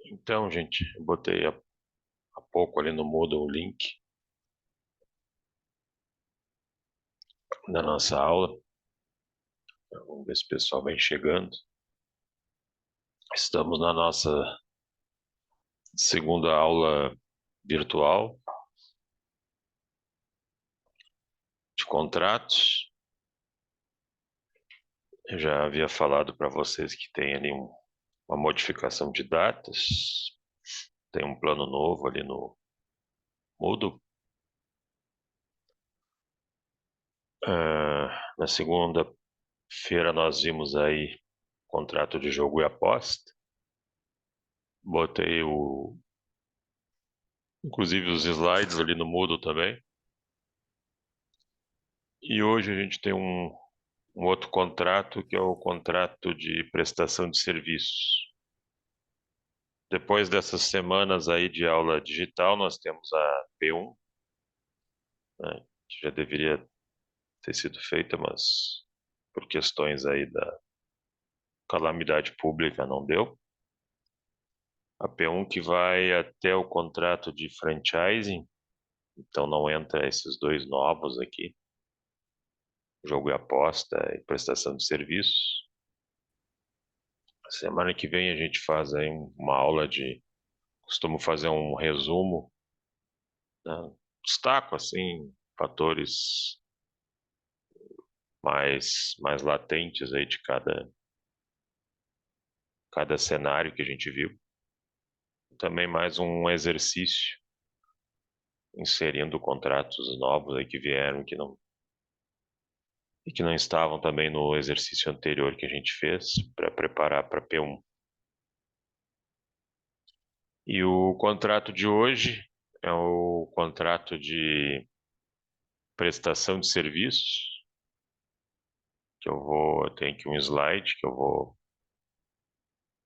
Então, gente, eu botei há pouco ali no Moodle o link da nossa aula. Vamos ver se o pessoal vem chegando. Estamos na nossa segunda aula virtual de contratos. Eu já havia falado para vocês que tem ali uma modificação de datas. Tem um plano novo ali no Moodle. Na segunda-feira nós vimos aí contrato de jogo e aposta. Botei inclusive os slides ali no Moodle também. E hoje a gente tem um outro contrato que é o contrato de prestação de serviços. Depois dessas semanas aí de aula digital, nós temos a P1, né, que já deveria ter sido feita, mas por questões aí da calamidade pública não deu. A P1 que vai até o contrato de franchising, então não entra esses dois novos aqui, jogo e aposta e prestação de serviços. Semana que vem a gente faz aí uma aula costumo fazer um resumo, né? Destaco assim fatores mais latentes aí de cada cenário que a gente viu. Também mais um exercício inserindo contratos novos aí que vieram e que não estavam também no exercício anterior que a gente fez para preparar para P1. E o contrato de hoje é o contrato de prestação de serviços, que eu tenho aqui um slide que eu vou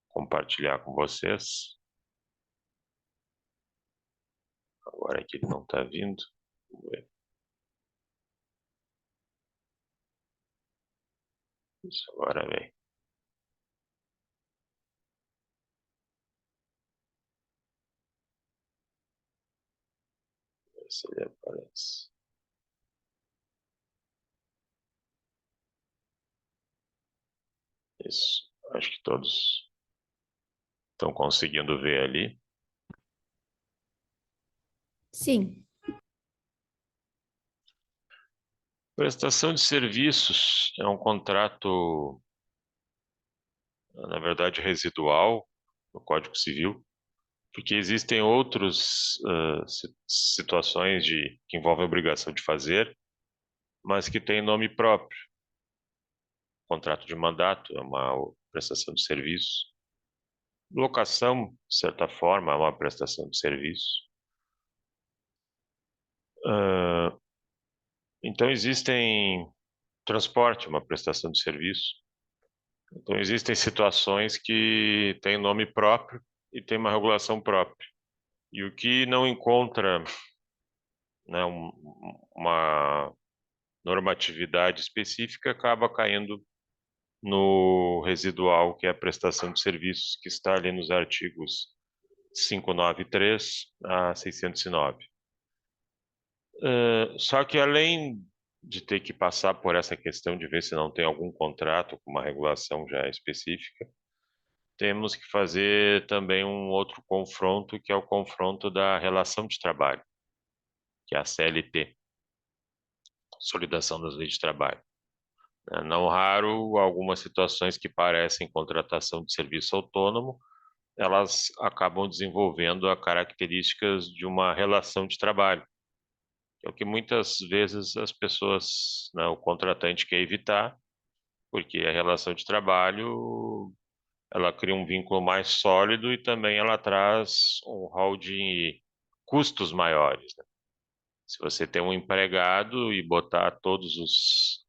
compartilhar com vocês. Agora que ele não está vindo. Vamos ver. Isso agora vem. Ver se ele aparece. Isso. Acho que todos estão conseguindo ver ali. Sim. Prestação de serviços é um contrato, na verdade, residual no Código Civil, porque existem outras situações que envolvem obrigação de fazer, mas que têm nome próprio. Contrato de mandato é uma prestação de serviço. Locação, de certa forma, é uma prestação de serviço. Então, existem transporte, uma prestação de serviço. Então, existem situações que têm nome próprio e tem uma regulação própria. E o que não encontra, né, uma normatividade específica acaba caindo no residual, que é a prestação de serviços, que está ali nos artigos 593 a 609. Só que além de ter que passar por essa questão de ver se não tem algum contrato com uma regulação já específica, temos que fazer também um outro confronto, que é o confronto da relação de trabalho, que é a CLT, Consolidação das Leis de Trabalho. Não raro, algumas situações que parecem contratação de serviço autônomo, elas acabam desenvolvendo as características de uma relação de trabalho, que é o que muitas vezes as pessoas, né, o contratante quer evitar, porque a relação de trabalho ela cria um vínculo mais sólido e também ela traz um rol de custos maiores, né? Se você tem um empregado e botar todos os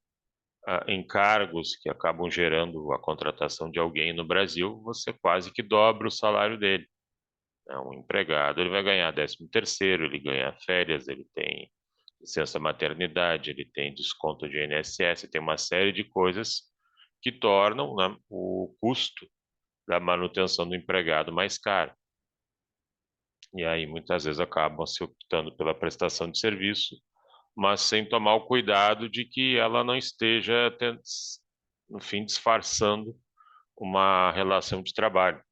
encargos que acabam gerando a contratação de alguém no Brasil, você quase que dobra o salário dele. Um empregado, ele vai ganhar 13º, ele ganha férias, ele tem licença maternidade, ele tem desconto de INSS, tem uma série de coisas que tornam, né, o custo da manutenção do empregado mais caro. e aí muitas vezes acabam se optando pela prestação de serviço, mas sem tomar o cuidado de que ela não esteja, no fim, disfarçando uma relação de trabalho.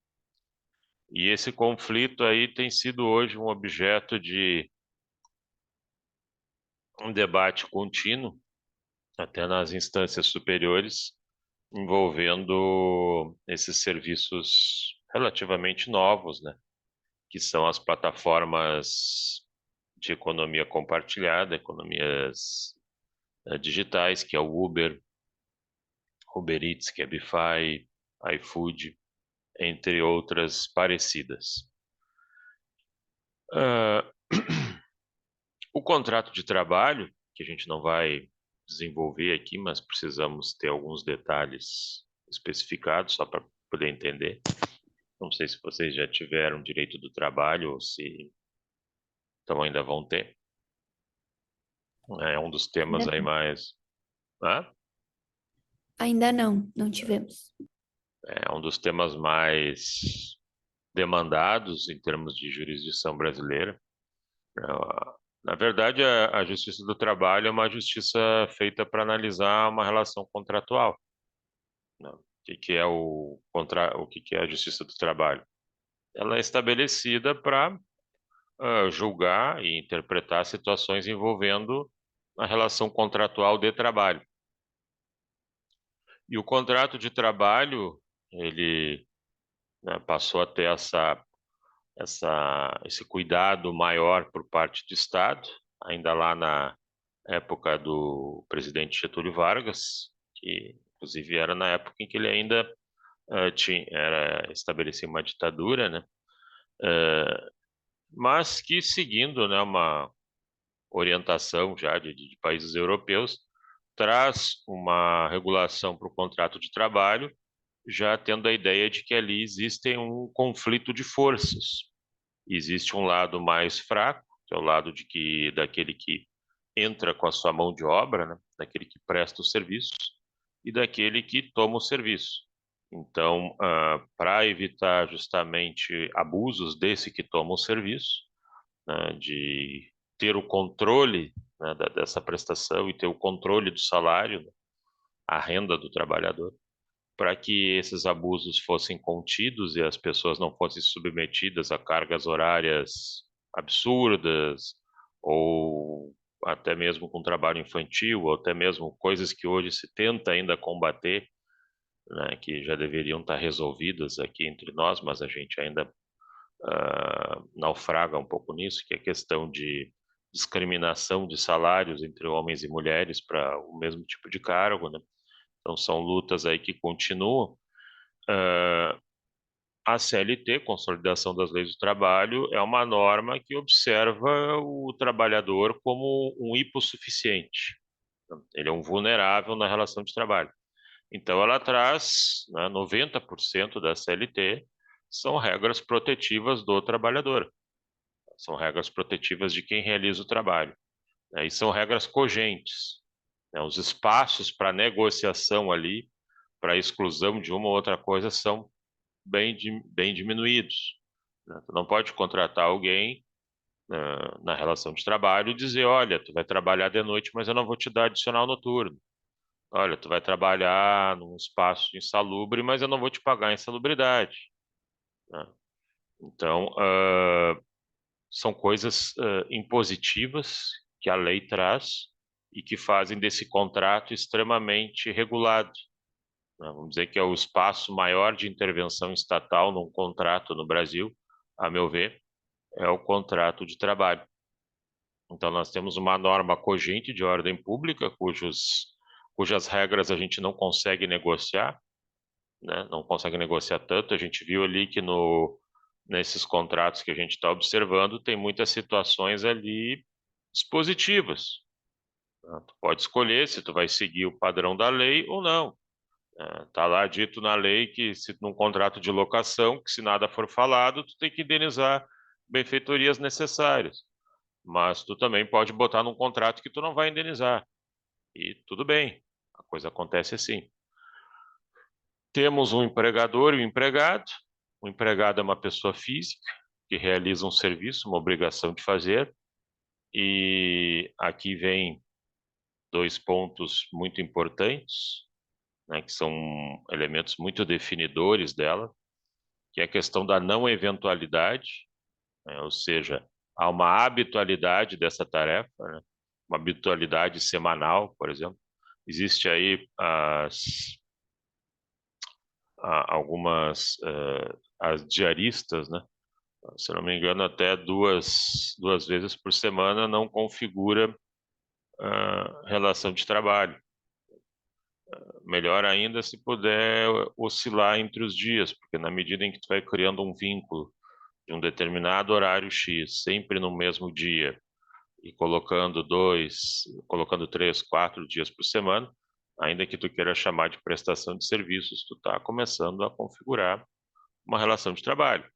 E esse conflito aí tem sido hoje um objeto de um debate contínuo, até nas instâncias superiores, envolvendo esses serviços relativamente novos, né? Que são as plataformas de economia compartilhada, economias digitais, que é o Uber, Uber Eats, Cabify, iFood, entre outras parecidas. Uh, o contrato de trabalho, que a gente não vai desenvolver aqui, mas precisamos ter alguns detalhes especificados só para poder entender. Não sei se vocês já tiveram direito do trabalho ou se então ainda vão ter. É um dos temas Ainda aí não. mais. Ah? Ainda não, não tivemos. É um dos temas mais demandados em termos de jurisdição brasileira. Na verdade, a Justiça do Trabalho é uma justiça feita para analisar uma relação contratual, né? Que é o que é a Justiça do Trabalho? Ela é estabelecida para julgar e interpretar situações envolvendo a relação contratual de trabalho. E o contrato de trabalho, ele, né, passou a ter esse cuidado maior por parte do Estado, ainda lá na época do presidente Getúlio Vargas, que inclusive era na época em que ele ainda estabelecia uma ditadura, né? Mas que seguindo, né, uma orientação já de países europeus, traz uma regulação para o contrato de trabalho, já tendo a ideia de que ali existe um conflito de forças. Existe um lado mais fraco, que é o lado daquele que entra com a sua mão de obra, né? Daquele que presta o serviço, e daquele que toma o serviço. Então, para evitar justamente abusos desse que toma o serviço, né, de ter o controle, né, dessa prestação e ter o controle do salário, né, a renda do trabalhador, para que esses abusos fossem contidos e as pessoas não fossem submetidas a cargas horárias absurdas ou até mesmo com trabalho infantil, ou até mesmo coisas que hoje se tenta ainda combater, né, que já deveriam estar resolvidas aqui entre nós, mas a gente ainda naufraga um pouco nisso, que é a questão de discriminação de salários entre homens e mulheres para o mesmo tipo de cargo, né? Então são lutas aí que continuam. Uh, a CLT, Consolidação das Leis do Trabalho, é uma norma que observa o trabalhador como um hipossuficiente. Ele é um vulnerável na relação de trabalho. Então, ela traz, né, 90% da CLT são regras protetivas do trabalhador, são regras protetivas de quem realiza o trabalho, né, e são regras cogentes, né, os espaços para negociação ali, para exclusão de uma ou outra coisa, são bem diminuídos, né? Tu não pode contratar alguém na relação de trabalho e dizer, olha, tu vai trabalhar de noite, mas eu não vou te dar adicional noturno. Olha, tu vai trabalhar num espaço insalubre, mas eu não vou te pagar insalubridade, né? Então, são coisas impositivas que a lei traz e que fazem desse contrato extremamente regulado, né? Vamos dizer que é o espaço maior de intervenção estatal num contrato no Brasil, a meu ver, é o contrato de trabalho. Então, nós temos uma norma cogente de ordem pública, cujas regras a gente não consegue negociar, né? Não consegue negociar tanto. A gente viu ali que nesses contratos que a gente está observando, tem muitas situações ali dispositivas, né? Tu pode escolher se tu vai seguir o padrão da lei ou não. Tá lá dito na lei que se num contrato de locação, que se nada for falado, tu tem que indenizar benfeitorias necessárias. Mas tu também pode botar num contrato que tu não vai indenizar. E tudo bem, a coisa acontece assim. Temos um empregador e um empregado. O empregado é uma pessoa física, que realiza um serviço, uma obrigação de fazer, e aqui vem dois pontos muito importantes, né, que são elementos muito definidores dela, que é a questão da não eventualidade, né, ou seja, há uma habitualidade dessa tarefa, né, uma habitualidade semanal, por exemplo. Existe aí algumas as diaristas, né? Se eu não me engano, até duas vezes por semana não configura relação de trabalho. Melhor ainda se puder oscilar entre os dias, porque na medida em que tu vai criando um vínculo de um determinado horário X, sempre no mesmo dia, e colocando 3, 4 dias por semana, ainda que tu queira chamar de prestação de serviços, tu está começando a configurar uma relação de trabalho.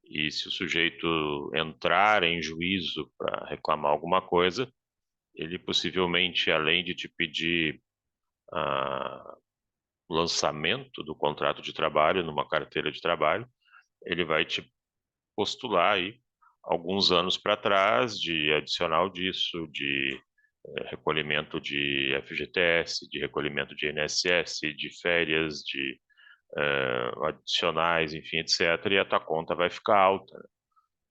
E se o sujeito entrar em juízo para reclamar alguma coisa, ele possivelmente, além de te pedir lançamento do contrato de trabalho numa carteira de trabalho, ele vai te postular aí alguns anos para trás de adicional disso, de recolhimento de FGTS, de recolhimento de INSS, de férias, de adicionais, enfim, etc. E a tua conta vai ficar alta. Né?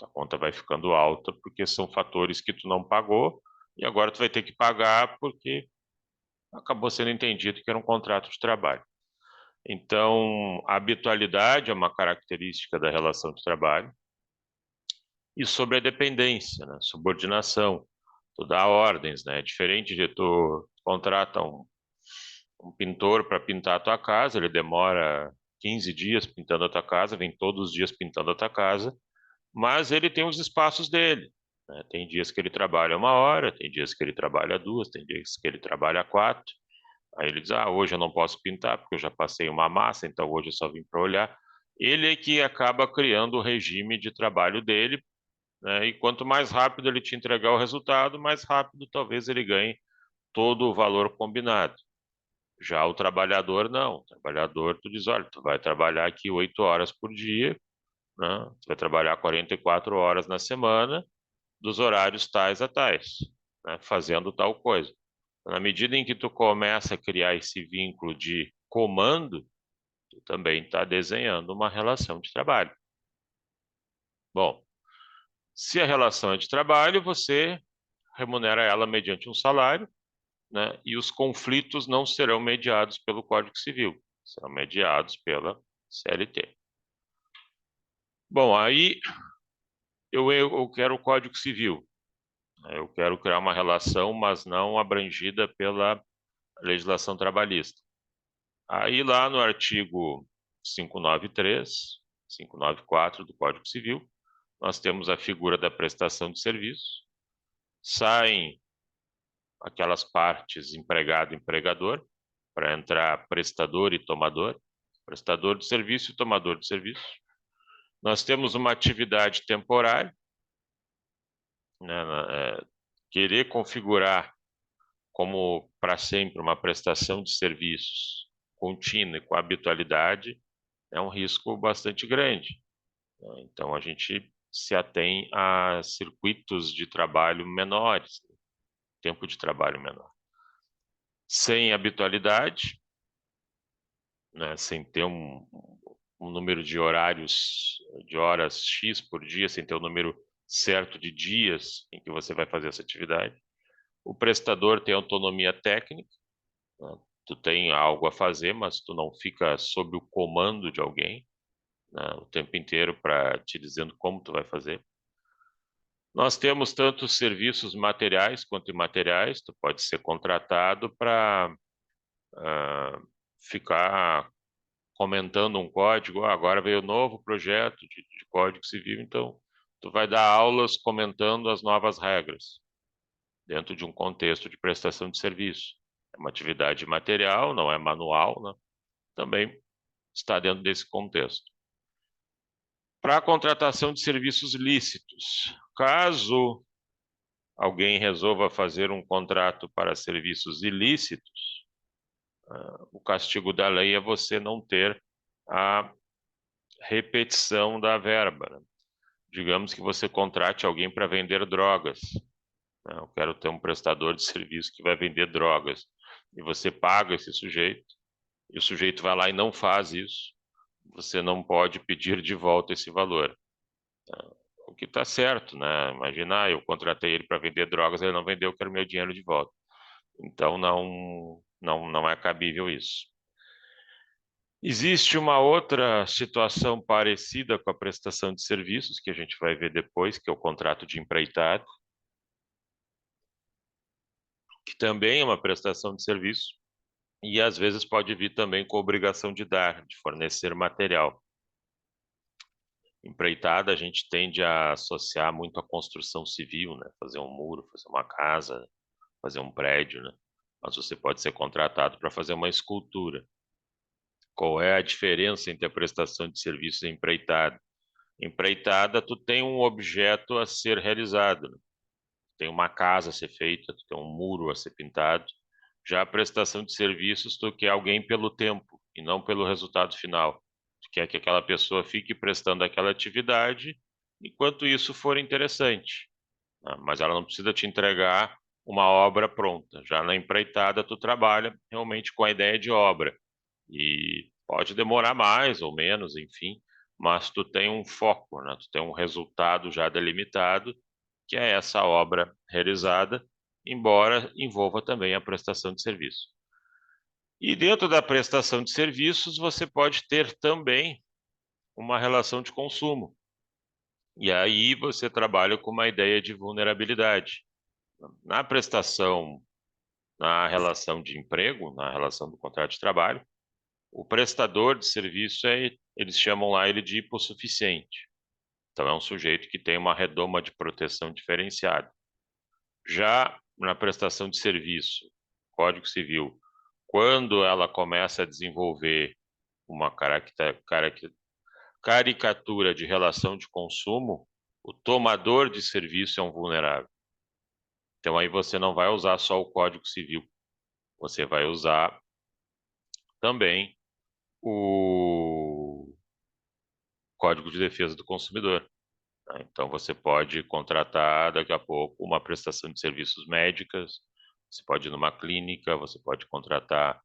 A conta vai ficando alta porque são fatores que tu não pagou e agora tu vai ter que pagar porque acabou sendo entendido que era um contrato de trabalho. Então, a habitualidade é uma característica da relação de trabalho. E sobre a dependência, né? Subordinação, tu dá ordens, né? É diferente de tu contrata um pintor para pintar a tua casa, ele demora 15 dias pintando a tua casa, vem todos os dias pintando a tua casa, mas ele tem os espaços dele. Né? Tem dias que ele trabalha 1 hora, tem dias que ele trabalha 2, tem dias que ele trabalha 4. Aí ele diz, hoje eu não posso pintar porque eu já passei uma massa, então hoje eu só vim para olhar. Ele é que acaba criando o regime de trabalho dele, né? E quanto mais rápido ele te entregar o resultado, mais rápido talvez ele ganhe todo o valor combinado. Já o trabalhador não. O trabalhador, tu diz, olha, tu vai trabalhar aqui 8 horas por dia, né? Tu vai trabalhar 44 horas na semana, dos horários tais a tais, né? Fazendo tal coisa. Na medida em que tu começa a criar esse vínculo de comando, tu também está desenhando uma relação de trabalho. Bom, se a relação é de trabalho, você remunera ela mediante um salário, né? E os conflitos não serão mediados pelo Código Civil, serão mediados pela CLT. Bom, aí eu quero o Código Civil. Né? Eu quero criar uma relação, mas não abrangida pela legislação trabalhista. Aí lá no artigo 593, 594 do Código Civil, nós temos a figura da prestação de serviço. Saem aquelas partes empregado e empregador, para entrar prestador e tomador, prestador de serviço e tomador de serviço. Nós temos uma atividade temporária, né, querer configurar como para sempre uma prestação de serviços contínua e com habitualidade é um risco bastante grande. Né? Então a gente se atém a circuitos de trabalho menores, tempo de trabalho menor. Sem habitualidade, né, sem ter um número de horários, de horas X por dia, sem ter um número certo de dias em que você vai fazer essa atividade. O prestador tem autonomia técnica, né? Tu tem algo a fazer, mas tu não fica sob o comando de alguém, né, o tempo inteiro para te dizendo como tu vai fazer. Nós temos tanto serviços materiais quanto imateriais, tu pode ser contratado para ficar comentando um código, agora veio um novo projeto de Código Civil, então tu vai dar aulas comentando as novas regras dentro de um contexto de prestação de serviço. É uma atividade material, não é manual, né? Também está dentro desse contexto. Para a contratação de serviços lícitos, caso alguém resolva fazer um contrato para serviços ilícitos, o castigo da lei é você não ter a repetição da verba, né? digamos que você contrate alguém para vender drogas, né? Eu quero ter um prestador de serviço que vai vender drogas. E você paga esse sujeito, e o sujeito vai lá e não faz isso. Você não pode pedir de volta esse valor. O que está certo, né? Imagina, eu contratei ele para vender drogas, ele não vendeu, eu quero meu dinheiro de volta. Então não é cabível isso. Existe uma outra situação parecida com a prestação de serviços, que a gente vai ver depois, que é o contrato de empreitado, que também é uma prestação de serviço, e às vezes pode vir também com a obrigação de dar, de fornecer material. Empreitada a gente tende a associar muito à construção civil, né? Fazer um muro, fazer uma casa, fazer um prédio, né? Mas você pode ser contratado para fazer uma escultura. Qual é a diferença entre a prestação de serviços e empreitada? Empreitada, tu tem um objeto a ser realizado, né? Tem uma casa a ser feita, tu tem um muro a ser pintado. Já a prestação de serviços, tu quer alguém pelo tempo e não pelo resultado final. Tu quer que aquela pessoa fique prestando aquela atividade enquanto isso for interessante, né? Mas ela não precisa te entregar uma obra pronta. Já na empreitada, tu trabalha realmente com a ideia de obra. E pode demorar mais ou menos, enfim, mas tu tem um foco, né? Tu tem um resultado já delimitado, que é essa obra realizada, embora envolva também a prestação de serviço. E dentro da prestação de serviços, você pode ter também uma relação de consumo. E aí você trabalha com uma ideia de vulnerabilidade. Na prestação, na relação de emprego, na relação do contrato de trabalho, o prestador de serviço eles chamam lá ele de hipossuficiente. Então é um sujeito que tem uma redoma de proteção diferenciada. Já na prestação de serviço, Código Civil, quando ela começa a desenvolver uma caricatura de relação de consumo, o tomador de serviço é um vulnerável. Então aí você não vai usar só o Código Civil, você vai usar também o Código de Defesa do Consumidor, né? Então você pode contratar daqui a pouco uma prestação de serviços médicas, você pode ir numa clínica, você pode contratar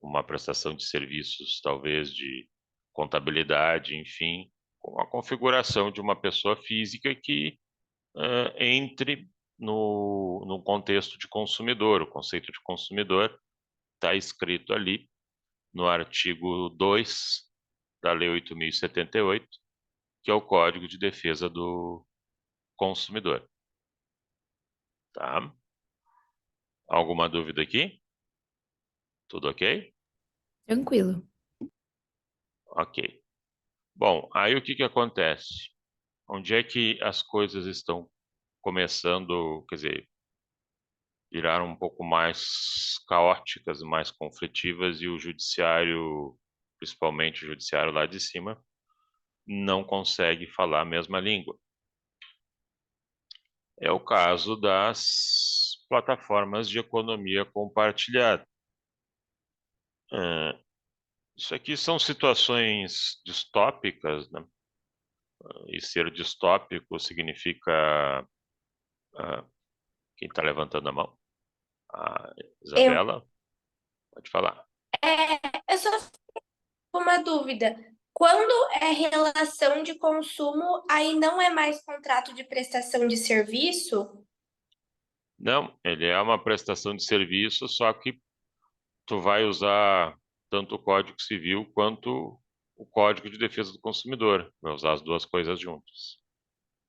uma prestação de serviços, talvez de contabilidade, enfim, com a configuração de uma pessoa física que entre no contexto de consumidor. O conceito de consumidor está escrito ali no artigo 2 da Lei 8.078, que é o Código de Defesa do Consumidor. Tá? Alguma dúvida aqui? Tudo ok? Tranquilo. Ok. Bom, aí o que que acontece? Onde é que as coisas estão começando, quer dizer, viraram um pouco mais caóticas, mais conflitivas e o judiciário, principalmente o judiciário lá de cima, não consegue falar a mesma língua. É o caso das plataformas de economia compartilhada. Isso aqui são situações distópicas, né? E ser distópico significa... quem está levantando a mão? A Eu, Isabela? Pode falar. eu só fico com uma dúvida. Quando é relação de consumo, aí não é mais contrato de prestação de serviço? Não, ele é uma prestação de serviço, só que tu vai usar tanto o Código Civil quanto o Código de Defesa do Consumidor. Vai usar as duas coisas juntas.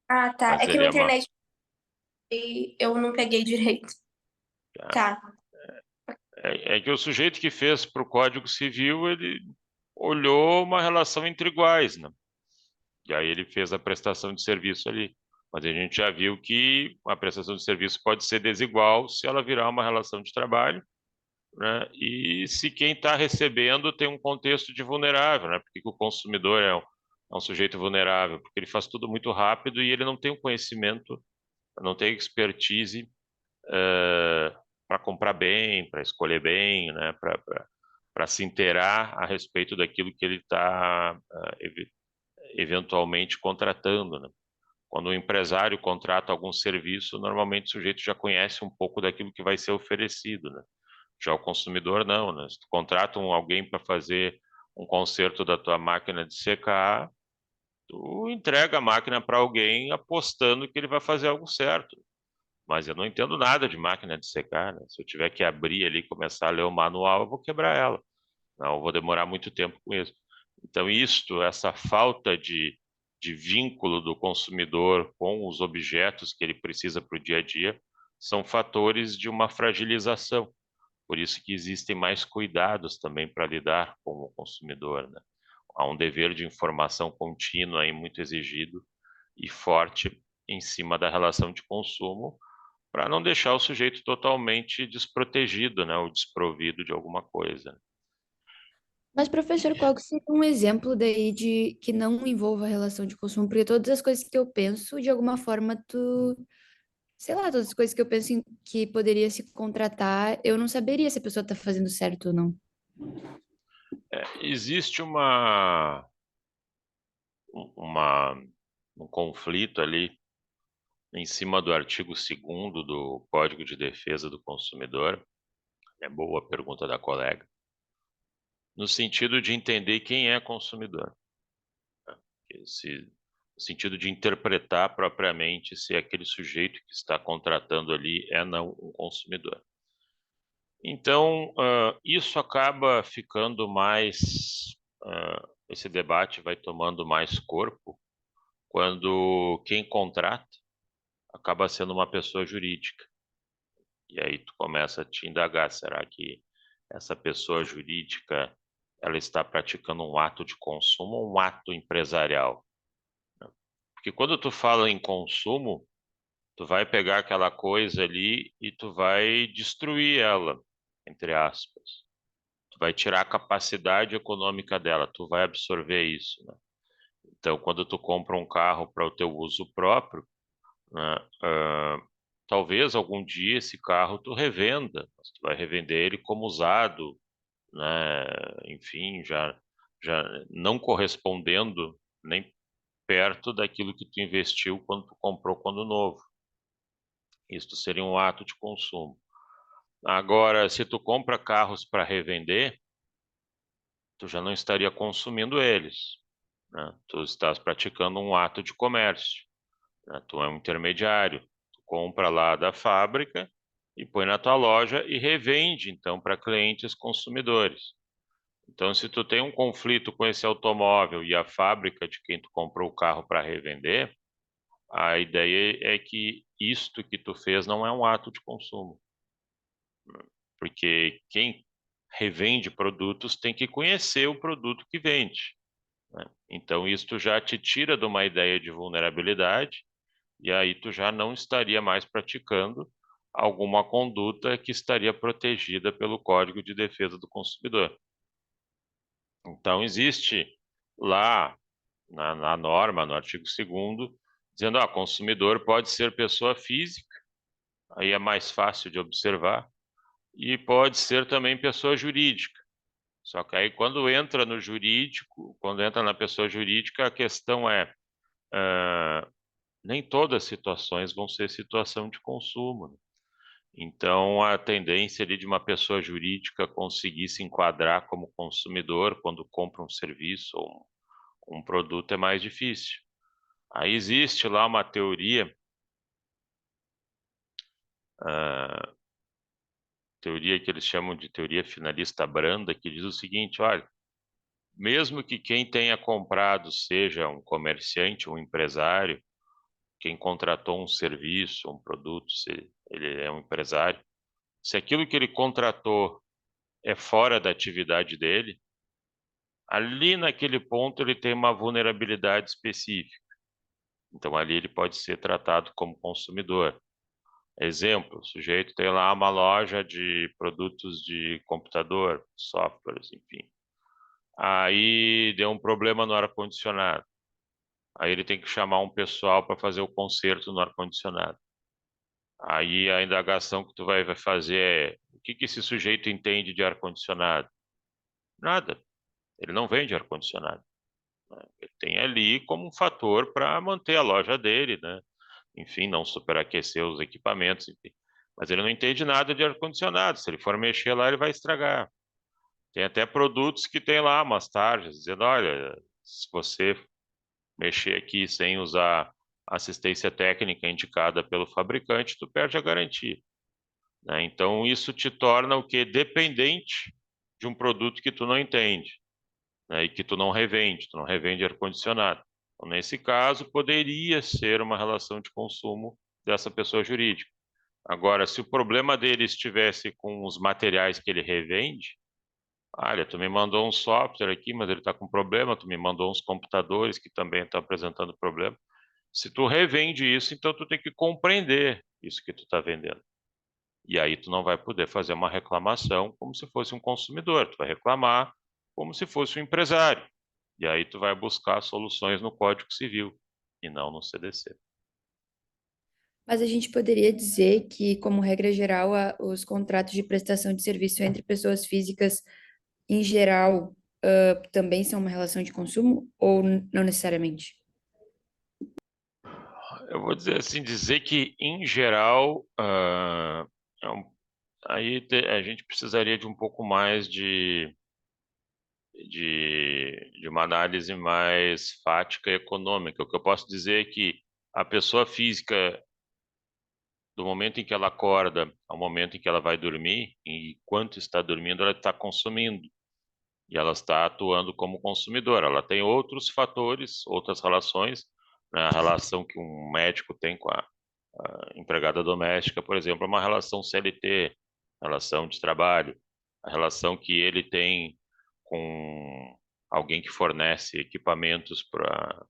Ah, tá. Mas É que ele minha é uma... internet eu não peguei direito. Tá. É que o sujeito que fez para o Código Civil, ele olhou uma relação entre iguais, né? E aí ele fez a prestação de serviço ali. Mas a gente já viu que a prestação de serviço pode ser desigual se ela virar uma relação de trabalho, né? E se quem está recebendo tem um contexto de vulnerável, né? Porque o consumidor é um sujeito vulnerável, porque ele faz tudo muito rápido e ele não tem o conhecimento, não tem expertise para comprar bem, para escolher bem, né? Para se inteirar a respeito daquilo que ele está eventualmente contratando, né? Quando o empresário contrata algum serviço, normalmente o sujeito já conhece um pouco daquilo que vai ser oferecido, né? Já o consumidor não, né? Se tu contrata alguém para fazer um conserto da tua máquina de secar, tu entrega a máquina para alguém apostando que ele vai fazer algo certo. Mas eu não entendo nada de máquina de secar, né? Se eu tiver que abrir ali e começar a ler o manual, eu vou quebrar ela. Não, eu vou demorar muito tempo com isso. Então, essa falta de vínculo do consumidor com os objetos que ele precisa para o dia a dia, são fatores de uma fragilização. Por isso que existem mais cuidados também para lidar com o consumidor, né? Há um dever de informação contínua aí muito exigido e forte em cima da relação de consumo, para não deixar o sujeito totalmente desprotegido, né, ou desprovido de alguma coisa. Mas, professor, qual que seria um exemplo daí de que não envolva relação de consumo? Porque todas as coisas que eu penso, de alguma forma, sei lá, todas as coisas que eu penso que poderia se contratar, eu não saberia se a pessoa está fazendo certo ou não. Existe uma, um conflito ali em cima do artigo 2º do Código de Defesa do Consumidor. É boa a pergunta da colega, no sentido de entender quem é consumidor, né? No sentido de interpretar propriamente se aquele sujeito que está contratando ali é não um consumidor. Então, isso acaba ficando mais, esse debate vai tomando mais corpo quando quem contrata acaba sendo uma pessoa jurídica. E aí tu começa a te indagar, será que essa pessoa jurídica ela está praticando um ato de consumo ou um ato empresarial? Porque quando tu fala em consumo, tu vai pegar aquela coisa ali e tu vai destruir ela, entre aspas. Tu vai tirar a capacidade econômica dela, tu vai absorver isso, né? Então, quando tu compra um carro para o teu uso próprio, né, talvez algum dia esse carro tu revenda, mas tu vai revender ele como usado, né? Enfim, já não correspondendo nem perto daquilo que tu investiu quando tu comprou quando novo. Isso seria um ato de consumo. Agora, se tu compra carros para revender, tu já não estaria consumindo eles, né? Tu estás praticando um ato de comércio, né? Tu é um intermediário, tu compra lá da fábrica e põe na tua loja e revende, então, para clientes consumidores. Então, se tu tem um conflito com esse automóvel e a fábrica de quem tu comprou o carro para revender, a ideia é que isto que tu fez não é um ato de consumo, porque quem revende produtos tem que conhecer o produto que vende, né? Então, isto já te tira de uma ideia de vulnerabilidade e aí tu já não estaria mais praticando alguma conduta que estaria protegida pelo Código de Defesa do Consumidor. Então, existe lá na norma, no artigo 2º, dizendo, consumidor pode ser pessoa física, aí é mais fácil de observar, e pode ser também pessoa jurídica. Só que aí quando entra no jurídico, quando entra na pessoa jurídica, a questão é, nem todas as situações vão ser situação de consumo, né? Então, a tendência ali de uma pessoa jurídica conseguir se enquadrar como consumidor quando compra um serviço ou um produto é mais difícil. Aí existe lá uma teoria, teoria que eles chamam de teoria finalista branda, que diz o seguinte, olha, mesmo que quem tenha comprado seja um comerciante, um empresário, quem contratou um serviço, um produto, se ele é um empresário, se aquilo que ele contratou é fora da atividade dele, ali naquele ponto ele tem uma vulnerabilidade específica. Então ali ele pode ser tratado como consumidor. Exemplo, o sujeito tem lá uma loja de produtos de computador, softwares, enfim. Aí deu um problema no ar-condicionado. Aí ele tem que chamar um pessoal para fazer o conserto no ar-condicionado. Aí a indagação que tu vai fazer é, o que que esse sujeito entende de ar-condicionado? Nada. Ele não vende ar-condicionado. Ele tem ali como um fator para manter a loja dele, né? Enfim, não superaquecer os equipamentos, enfim. Mas ele não entende nada de ar-condicionado. Se ele for mexer lá, ele vai estragar. Tem até produtos que tem lá umas tarjas dizendo, olha, se você mexer aqui sem usar assistência técnica indicada pelo fabricante, tu perde a garantia, né? Então isso te torna o quê? Dependente de um produto que tu não entende, né? E que tu não revende ar-condicionado. Então, nesse caso, poderia ser uma relação de consumo dessa pessoa jurídica. Agora, se o problema dele estivesse com os materiais que ele revende, olha, tu me mandou um software aqui, mas ele está com problema, tu me mandou uns computadores que também estão apresentando problema. Se tu revende isso, então tu tem que compreender isso que tu está vendendo. E aí tu não vai poder fazer uma reclamação como se fosse um consumidor, tu vai reclamar como se fosse um empresário. E aí tu vai buscar soluções no Código Civil e não no CDC. Mas a gente poderia dizer que, como regra geral, os contratos de prestação de serviço entre pessoas físicas, em geral, também são uma relação de consumo ou não necessariamente? Eu vou dizer assim, dizer que em geral, é a gente precisaria de um pouco mais de uma análise mais fática e econômica. O que eu posso dizer é que a pessoa física, do momento em que ela acorda ao momento em que ela vai dormir, e enquanto está dormindo, ela está consumindo. E ela está atuando como consumidora. Ela tem outros fatores, outras relações, né? A relação que um médico tem com a empregada doméstica, por exemplo, é uma relação CLT, relação de trabalho, a relação que ele tem com alguém que fornece equipamentos para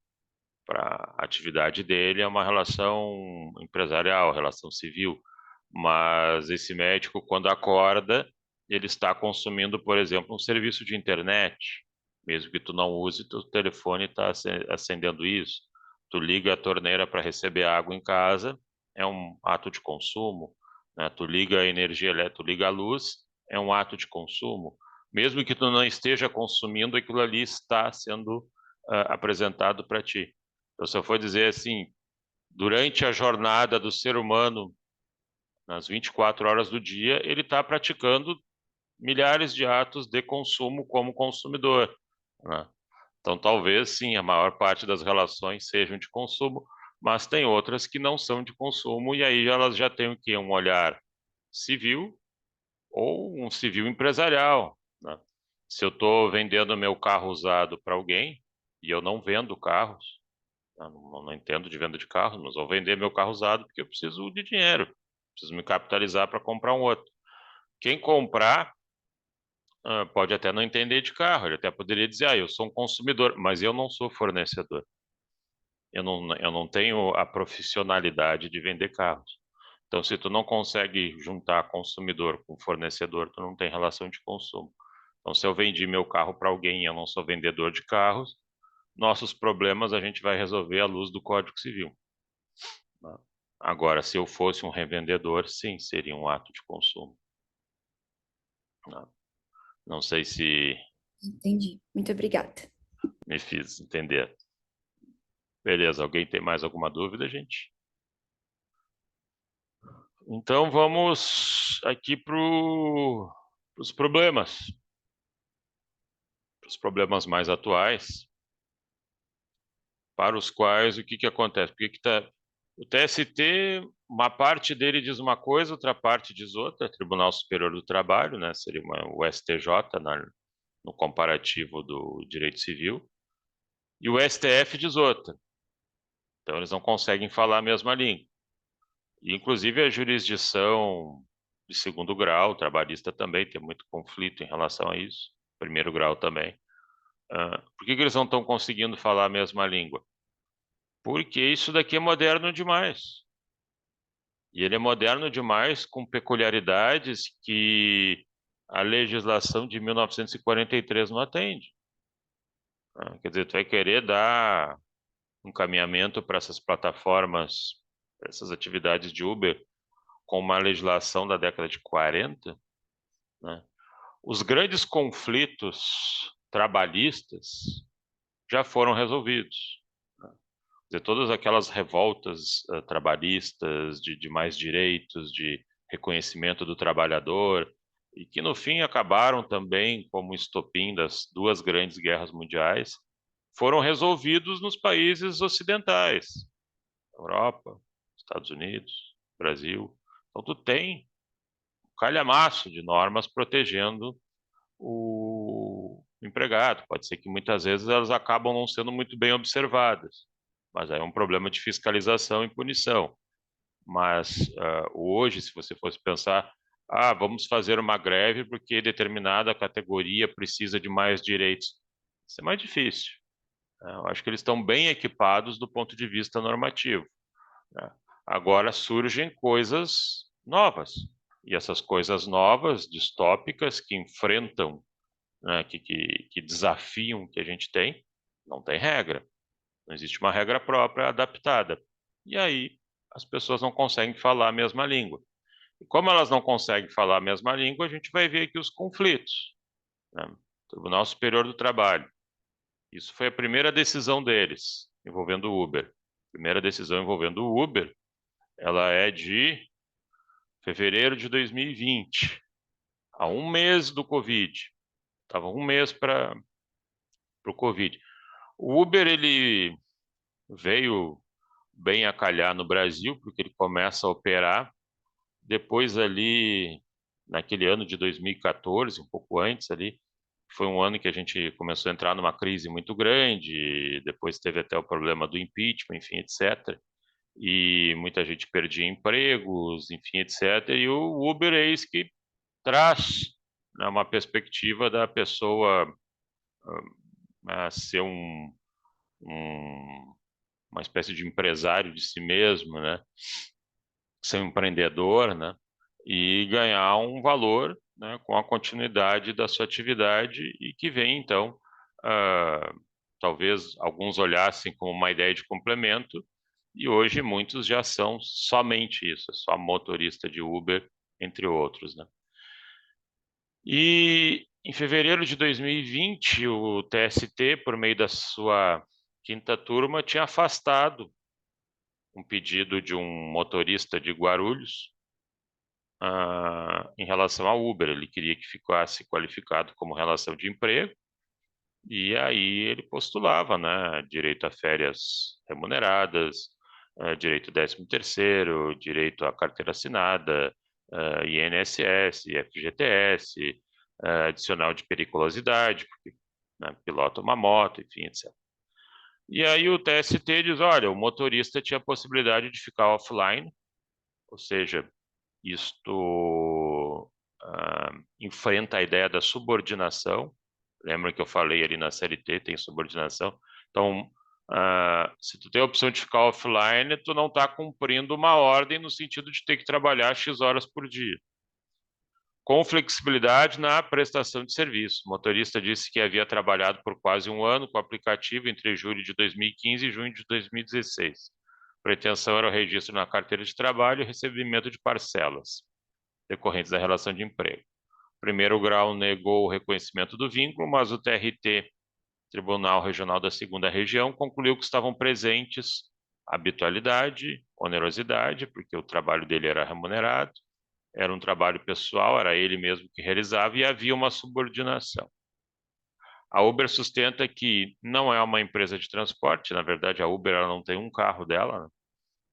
a atividade dele é uma relação empresarial, relação civil. Mas esse médico, quando acorda, ele está consumindo, por exemplo, um serviço de internet. Mesmo que tu não use, teu telefone está acendendo isso. Tu liga a torneira para receber água em casa, é um ato de consumo, né? Tu liga a energia elétrica, tu liga a luz, é um ato de consumo. Mesmo que tu não esteja consumindo, aquilo ali está sendo apresentado para ti. Então, se eu for dizer assim, durante a jornada do ser humano, nas 24 horas do dia, ele está praticando milhares de atos de consumo como consumidor, né? Então, talvez sim, a maior parte das relações sejam de consumo, mas tem outras que não são de consumo, e aí elas já têm o quê? Um olhar civil ou um civil empresarial, né? Se eu estou vendendo meu carro usado para alguém, e eu não vendo carros, eu não entendo de venda de carros, mas vou vender meu carro usado porque eu preciso de dinheiro, preciso me capitalizar para comprar um outro. Quem comprar pode até não entender de carro, ele até poderia dizer, eu sou um consumidor, mas eu não sou fornecedor. Eu não tenho a profissionalidade de vender carros. Então, se tu não consegue juntar consumidor com fornecedor, tu não tem relação de consumo. Então, se eu vendi meu carro para alguém e eu não sou vendedor de carros, nossos problemas a gente vai resolver à luz do Código Civil, né? Agora, se eu fosse um revendedor, sim, seria um ato de consumo, né? Não sei se Entendi. Muito obrigada. me fiz entender. Beleza, alguém tem mais alguma dúvida, gente? Então vamos aqui para os problemas. Os problemas mais atuais, para os quais o que acontece? O TST, uma parte dele diz uma coisa, outra parte diz outra, Tribunal Superior do Trabalho, né? Seria o STJ no comparativo do direito civil, e o STF diz outra. Então eles não conseguem falar a mesma língua. E, inclusive a jurisdição de segundo grau, trabalhista também, tem muito conflito em relação a isso, primeiro grau também. Por que eles não estão conseguindo falar a mesma língua? Porque isso daqui é moderno demais. E ele é moderno demais com peculiaridades que a legislação de 1943 não atende. Quer dizer, tu vai querer dar um caminhamento para essas plataformas, para essas atividades de Uber, com uma legislação da década de 40, né? Os grandes conflitos trabalhistas já foram resolvidos. Dizer, todas aquelas revoltas trabalhistas de mais direitos, de reconhecimento do trabalhador, e que no fim acabaram também como estopim das duas grandes guerras mundiais, foram resolvidos nos países ocidentais, Europa, Estados Unidos, Brasil. Então tu tem um calhamaço de normas protegendo o empregado. Pode ser que muitas vezes elas acabam não sendo muito bem observadas, mas aí é um problema de fiscalização e punição. Mas hoje, se você fosse pensar, vamos fazer uma greve porque determinada categoria precisa de mais direitos, isso é mais difícil. Eu acho que eles estão bem equipados do ponto de vista normativo, né? Agora surgem coisas novas, e essas coisas novas, distópicas, que enfrentam, né, que desafiam o que a gente tem, não tem regra. Não existe uma regra própria adaptada. E aí as pessoas não conseguem falar a mesma língua. E como elas não conseguem falar a mesma língua, a gente vai ver aqui os conflitos, né? Tribunal Superior do Trabalho. Isso foi a primeira decisão deles, envolvendo o Uber. Primeira decisão envolvendo o Uber, ela é de fevereiro de 2020, há um mês do Covid. Estava um mês para o Covid. O Uber, ele veio bem a calhar no Brasil, porque ele começa a operar depois ali, naquele ano de 2014, um pouco antes ali, foi um ano que a gente começou a entrar numa crise muito grande, depois teve até o problema do impeachment, enfim, etc. E muita gente perdia empregos, enfim, etc. E o Uber é isso que traz, né, uma perspectiva da pessoa ser um, uma espécie de empresário de si mesmo, né? Ser um empreendedor, né? E ganhar um valor, né, com a continuidade da sua atividade e que vem, então, talvez alguns olhassem como uma ideia de complemento e hoje muitos já são somente isso, só motorista de Uber, entre outros, né? E em fevereiro de 2020, o TST, por meio da sua quinta turma, tinha afastado um pedido de um motorista de Guarulhos em relação ao Uber. Ele queria que ficasse qualificado como relação de emprego, e aí ele postulava, né, direito a férias remuneradas, direito a 13º, direito à carteira assinada, INSS, FGTS, adicional de periculosidade, porque, né, pilota uma moto, enfim, etc. E aí o TST diz, olha, o motorista tinha a possibilidade de ficar offline, ou seja, isto enfrenta a ideia da subordinação. Lembra que eu falei ali na CLT, tem subordinação. Então, se tu tem a opção de ficar offline, tu não está cumprindo uma ordem no sentido de ter que trabalhar X horas por dia. Com flexibilidade na prestação de serviço. O motorista disse que havia trabalhado por quase um ano com o aplicativo entre julho de 2015 e junho de 2016. A pretensão era o registro na carteira de trabalho e recebimento de parcelas decorrentes da relação de emprego. O primeiro grau negou o reconhecimento do vínculo, mas o TRT, Tribunal Regional da Segunda Região, concluiu que estavam presentes habitualidade, onerosidade, porque o trabalho dele era remunerado, era um trabalho pessoal, era ele mesmo que realizava, e havia uma subordinação. A Uber sustenta que não é uma empresa de transporte, na verdade a Uber ela não tem um carro dela, né?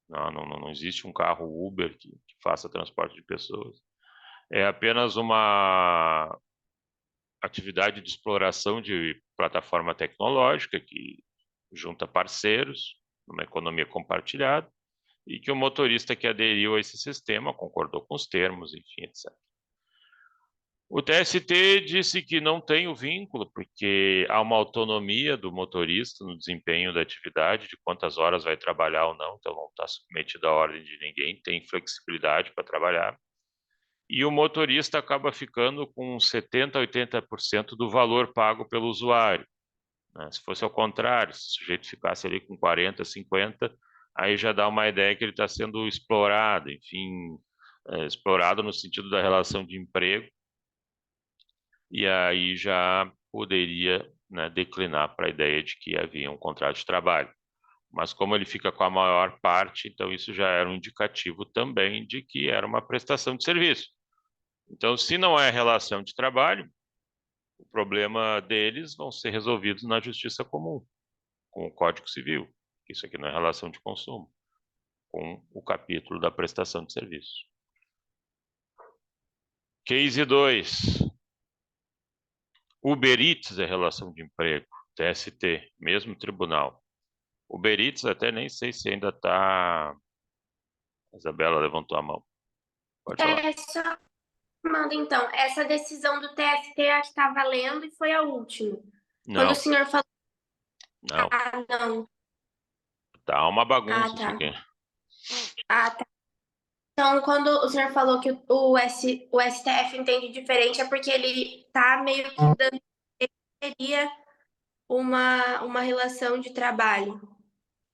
Não existe um carro Uber que faça transporte de pessoas. É apenas uma atividade de exploração de plataforma tecnológica que junta parceiros numa economia compartilhada e que o motorista que aderiu a esse sistema concordou com os termos, enfim, etc. O TST disse que não tem o vínculo, porque há uma autonomia do motorista no desempenho da atividade, de quantas horas vai trabalhar ou não, então não está submetido à ordem de ninguém, tem flexibilidade para trabalhar. E o motorista acaba ficando com 70% a 80% do valor pago pelo usuário, né? Se fosse ao contrário, se o sujeito ficasse ali com 40%, 50%, aí já dá uma ideia que ele está sendo explorado, enfim, explorado no sentido da relação de emprego, e aí já poderia né, declinar para a ideia de que havia um contrato de trabalho. Mas como ele fica com a maior parte, então isso já era um indicativo também de que era uma prestação de serviço. Então, se não é relação de trabalho, o problema deles vão ser resolvidos na justiça comum, com o Código Civil. Isso aqui não é relação de consumo, com o capítulo da prestação de serviço. Case 2. Uber Eats é relação de emprego, TST, mesmo tribunal. Uber Eats até nem sei se ainda está... Isabela levantou a mão. Pode falar. Só manda então, essa decisão do TST acho que está valendo e foi a última. Quando Não, o senhor falou, não. não. Tá uma bagunça isso Tá. aqui. Tá. Então, quando o senhor falou que o STF entende diferente, é porque ele tá meio que dando que seria uma relação de trabalho.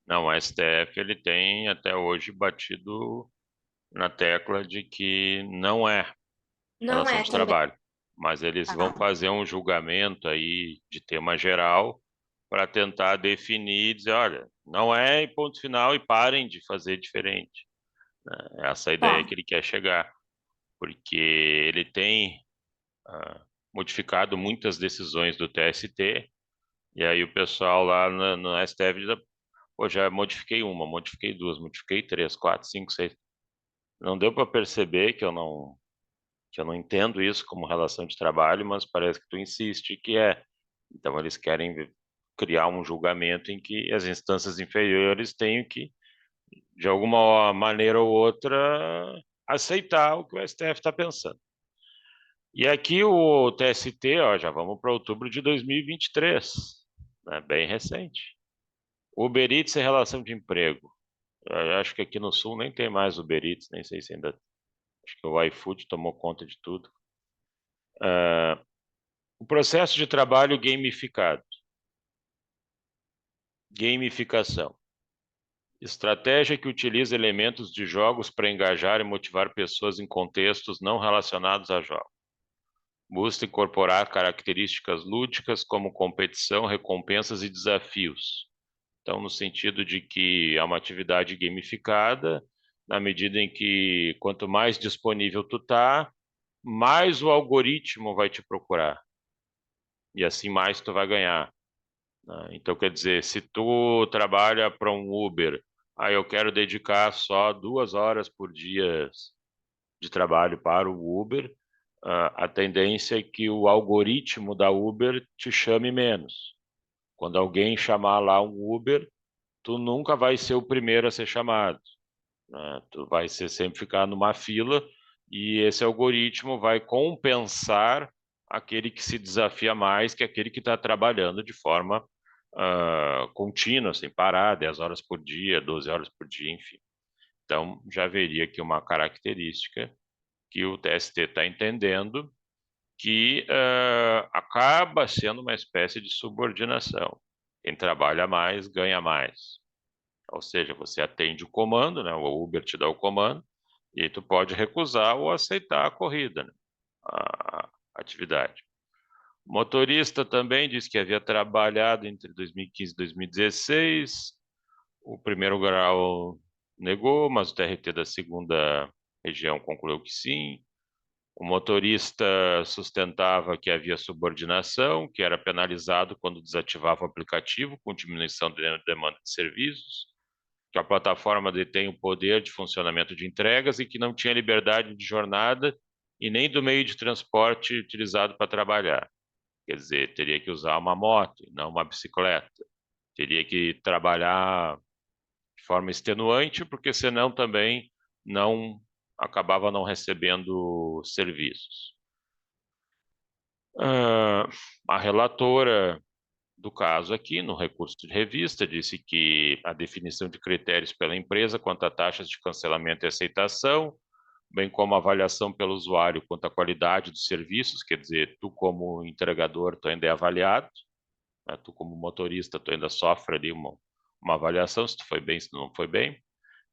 Não, o STF ele tem até hoje batido na tecla de que não é Não relação é de também. trabalho, mas eles vão Tá. fazer um julgamento aí de tema geral para tentar definir e dizer, olha, não é e ponto final e parem de fazer diferente. Essa é a ideia Tá. que ele quer chegar, porque ele tem modificado muitas decisões do TST, e aí o pessoal lá no STF diz, pô, já modifiquei uma, modifiquei duas, modifiquei três, quatro, cinco, seis. Não deu para perceber que eu não entendo isso como relação de trabalho, mas parece que tu insiste que é. Então eles querem criar um julgamento em que as instâncias inferiores tenham que, de alguma maneira ou outra, aceitar o que o STF está pensando. E aqui o TST, ó, já vamos para outubro de 2023, né, bem recente. Uber Eats em relação de emprego. Eu acho que aqui no Sul nem tem mais Uber Eats, nem sei se ainda. Acho que o iFood tomou conta de tudo. O processo de trabalho gamificado. Gamificação. Estratégia que utiliza elementos de jogos para engajar e motivar pessoas em contextos não relacionados a jogos. Busca incorporar características lúdicas como competição, recompensas e desafios. Então, no sentido de que é uma atividade gamificada, na medida em que quanto mais disponível tu tá, mais o algoritmo vai te procurar. E assim mais tu vai ganhar, né? Então, quer dizer, se tu trabalha para um Uber, aí eu quero dedicar só 2 horas por dia de trabalho para o Uber, a tendência é que o algoritmo da Uber te chame menos. Quando alguém chamar lá um Uber, tu nunca vai ser o primeiro a ser chamado, né? Tu vai ser sempre ficar numa fila e esse algoritmo vai compensar aquele que se desafia mais que aquele que está trabalhando de forma contínua, sem parar, 10 horas por dia, 12 horas por dia, enfim. Então, já haveria aqui uma característica que o TST está entendendo que acaba sendo uma espécie de subordinação. Quem trabalha mais, ganha mais. Ou seja, você atende o comando, né? O Uber te dá o comando, e aí tu pode recusar ou aceitar a corrida, né? A atividade. O motorista também disse que havia trabalhado entre 2015 e 2016. O primeiro grau negou, mas o TRT da segunda região concluiu que sim. O motorista sustentava que havia subordinação, que era penalizado quando desativava o aplicativo, com diminuição da demanda de serviços, que a plataforma detém o poder de funcionamento de entregas e que não tinha liberdade de jornada e nem do meio de transporte utilizado para trabalhar. Quer dizer, teria que usar uma moto, não uma bicicleta. Teria que trabalhar de forma extenuante, porque senão também não acabava não recebendo serviços. A relatora do caso aqui, no recurso de revista, disse que a definição de critérios pela empresa quanto a taxas de cancelamento e aceitação, bem como a avaliação pelo usuário quanto à qualidade dos serviços, quer dizer, tu como entregador, tu ainda é avaliado, né? Tu como motorista, tu ainda sofre ali uma avaliação, se tu foi bem, se tu não foi bem,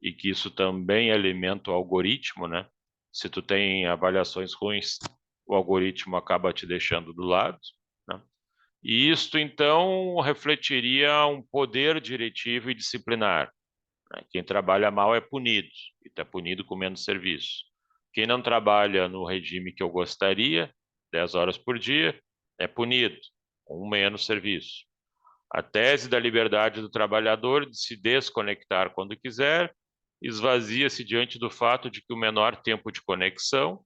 e que isso também alimenta o algoritmo, né? Se tu tem avaliações ruins, o algoritmo acaba te deixando do lado, né? E isto, então, refletiria um poder diretivo e disciplinar. Quem trabalha mal é punido, e está punido com menos serviço. Quem não trabalha no regime que eu gostaria, 10 horas por dia, é punido, com menos serviço. A tese da liberdade do trabalhador de se desconectar quando quiser esvazia-se diante do fato de que o menor tempo de conexão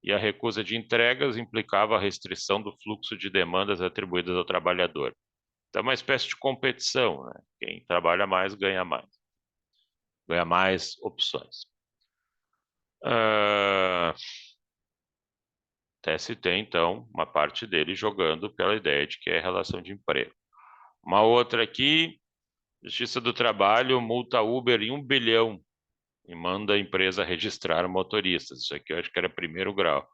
e a recusa de entregas implicava a restrição do fluxo de demandas atribuídas ao trabalhador. Então, é uma espécie de competição, né? Quem trabalha mais ganha mais opções. TST, então, uma parte dele jogando pela ideia de que é relação de emprego. Uma outra aqui, Justiça do Trabalho multa Uber em 1 bilhão e manda a empresa registrar motoristas. Isso aqui eu acho que era primeiro grau.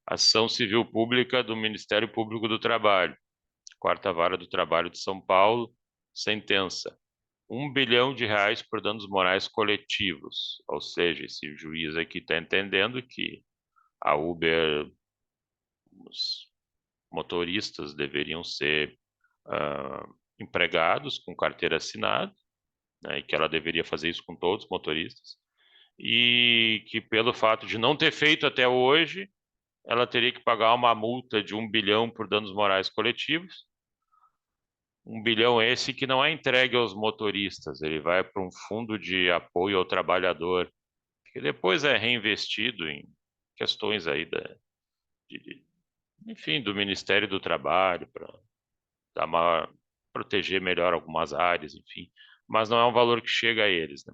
Ação civil pública do Ministério Público do Trabalho. Quarta Vara do Trabalho de São Paulo, sentença. 1 bilhão de reais por danos morais coletivos. Ou seja, esse juiz aqui está entendendo que a Uber, os motoristas deveriam ser empregados com carteira assinada, né, e que ela deveria fazer isso com todos os motoristas, e que pelo fato de não ter feito até hoje, ela teria que pagar uma multa de 1 bilhão por danos morais coletivos. 1 bilhão esse que não é entregue aos motoristas, ele vai para um fundo de apoio ao trabalhador, que depois é reinvestido em questões aí enfim, do Ministério do Trabalho, para proteger melhor algumas áreas, enfim, mas não é um valor que chega a eles, né?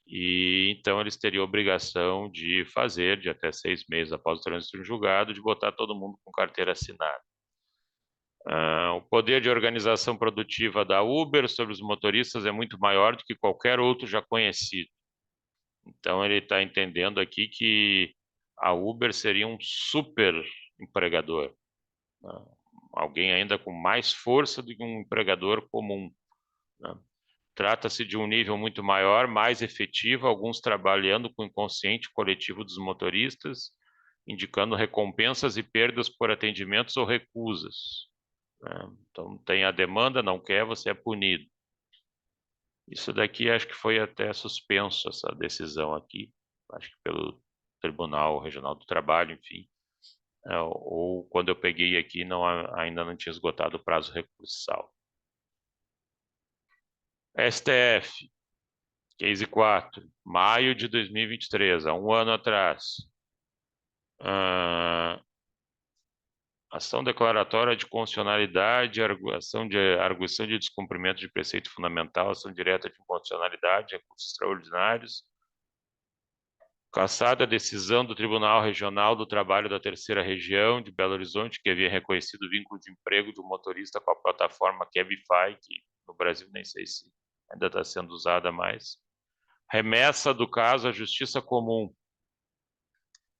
E então eles teriam obrigação de fazer, de até 6 meses após o trânsito em julgado, de botar todo mundo com carteira assinada. O poder de organização produtiva da Uber sobre os motoristas é muito maior do que qualquer outro já conhecido. Então ele está entendendo aqui que a Uber seria um super empregador, né? Alguém ainda com mais força do que um empregador comum, né? Trata-se de um nível muito maior, mais efetivo, alguns trabalhando com o inconsciente coletivo dos motoristas, indicando recompensas e perdas por atendimentos ou recusas, né? Então tem a demanda, não quer, você é punido. Isso daqui acho que foi até suspenso, essa decisão aqui, acho que pelo Tribunal Regional do Trabalho, enfim. Ou quando eu peguei aqui, ainda não tinha esgotado o prazo recursal. STF, case 4, maio de 2023, há um ano atrás. Ação declaratória de constitucionalidade, ação de arguição de descumprimento de preceito fundamental, ação direta de inconstitucionalidade, recursos extraordinários. Cassada a decisão do Tribunal Regional do Trabalho da Terceira Região de Belo Horizonte, que havia reconhecido o vínculo de emprego de um motorista com a plataforma Cabify, que no Brasil nem sei se ainda está sendo usada mais. Remessa do caso à Justiça Comum.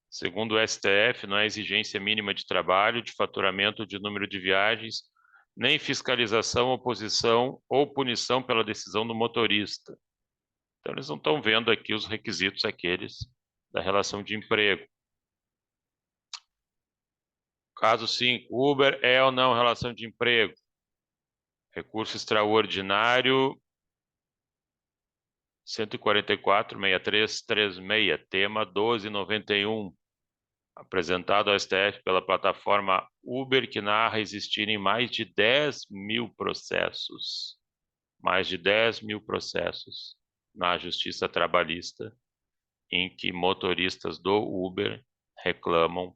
Segundo o STF, não há exigência mínima de trabalho, de faturamento, de número de viagens, nem fiscalização, oposição ou punição pela decisão do motorista. Então, eles não estão vendo aqui os requisitos aqueles da relação de emprego. Caso 5, Uber é ou não relação de emprego? Recurso extraordinário 144.6336, tema 1291, apresentado ao STF pela plataforma Uber, que narra existirem mais de 10 mil processos, na Justiça Trabalhista, em que motoristas do Uber reclamam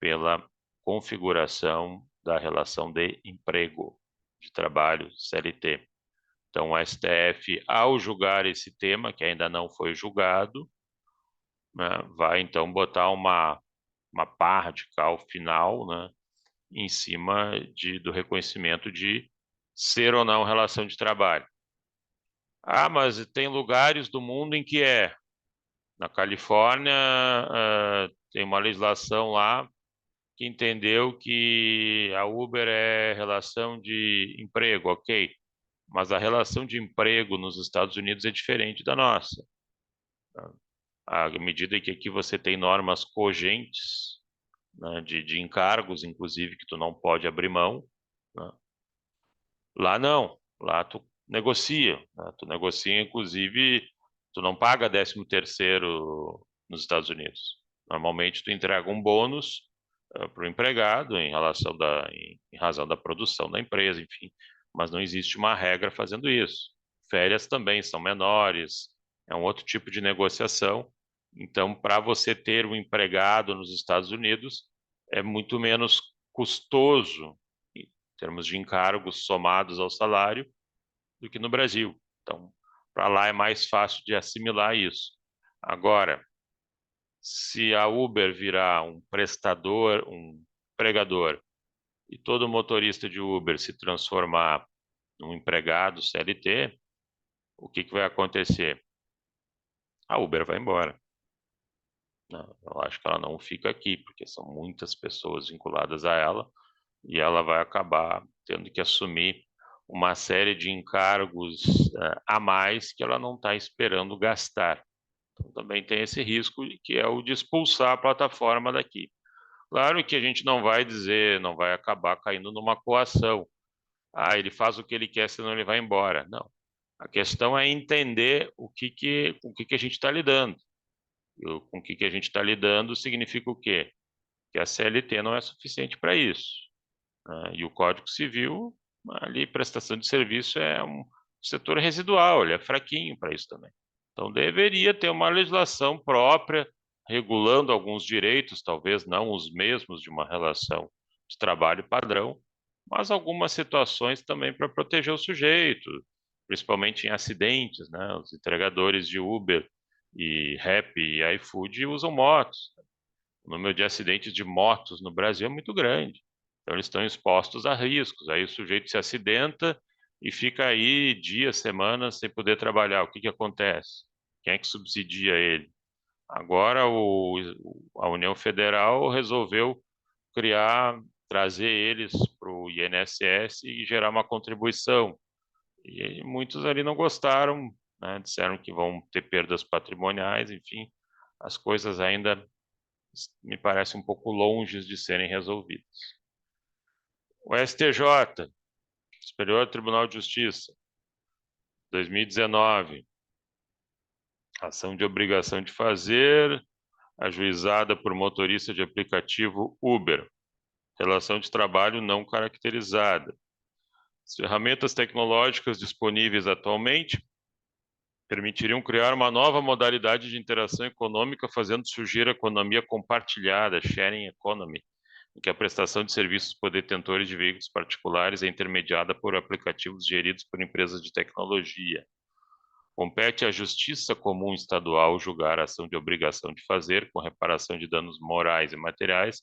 pela configuração da relação de emprego, de trabalho, CLT. Então, o STF, ao julgar esse tema, que ainda não foi julgado, né, vai então botar uma pá radical final, né, em cima do reconhecimento de ser ou não relação de trabalho. Mas tem lugares do mundo em que é. Na Califórnia, tem uma legislação lá que entendeu que a Uber é relação de emprego, ok. Mas a relação de emprego nos Estados Unidos é diferente da nossa. À medida que aqui você tem normas cogentes, né, de encargos, inclusive, que tu não pode abrir mão, né, Lá não, lá tu negocia, né? Tu negocia, inclusive, tu não paga 13º nos Estados Unidos. Normalmente tu entrega um bônus para o empregado em razão da produção da empresa, enfim, mas não existe uma regra fazendo isso. Férias também são menores, é um outro tipo de negociação. Então, para você ter um empregado nos Estados Unidos, é muito menos custoso em termos de encargos somados ao salário do que no Brasil. Então, para lá é mais fácil de assimilar isso. Agora, se a Uber virar um prestador, um empregador, e todo motorista de Uber se transformar num empregado CLT, o que vai acontecer? A Uber vai embora. Não, eu acho que ela não fica aqui, porque são muitas pessoas vinculadas a ela, e ela vai acabar tendo que assumir uma série de encargos a mais que ela não está esperando gastar. Então, também tem esse risco, que é o de expulsar a plataforma daqui. Claro que a gente não vai dizer, não vai acabar caindo numa coação. Ah, ele faz o que ele quer, senão ele vai embora. Não. A questão é entender com o que a gente está lidando. E com o que a gente está lidando significa o quê? Que a CLT não é suficiente para isso, né? E o Código Civil, ali, prestação de serviço é um setor residual, ele é fraquinho para isso também. Então, deveria ter uma legislação própria, regulando alguns direitos, talvez não os mesmos de uma relação de trabalho padrão, mas algumas situações também para proteger o sujeito, principalmente em acidentes, né? Os entregadores de Uber e Rap e iFood usam motos. O número de acidentes de motos no Brasil é muito grande. Então, eles estão expostos a riscos. Aí o sujeito se acidenta e fica aí dias, semanas sem poder trabalhar. O que acontece? Quem é que subsidia ele? Agora, a União Federal resolveu trazer eles para o INSS e gerar uma contribuição. E muitos ali não gostaram, né? Disseram que vão ter perdas patrimoniais, enfim, as coisas ainda me parecem um pouco longe de serem resolvidas. O STJ, Superior Tribunal de Justiça, 2019, ação de obrigação de fazer, ajuizada por motorista de aplicativo Uber, relação de trabalho não caracterizada. As ferramentas tecnológicas disponíveis atualmente permitiriam criar uma nova modalidade de interação econômica, fazendo surgir a economia compartilhada, sharing economy, em que a prestação de serviços por detentores de veículos particulares é intermediada por aplicativos geridos por empresas de tecnologia. Compete à Justiça Comum Estadual julgar a ação de obrigação de fazer, com reparação de danos morais e materiais,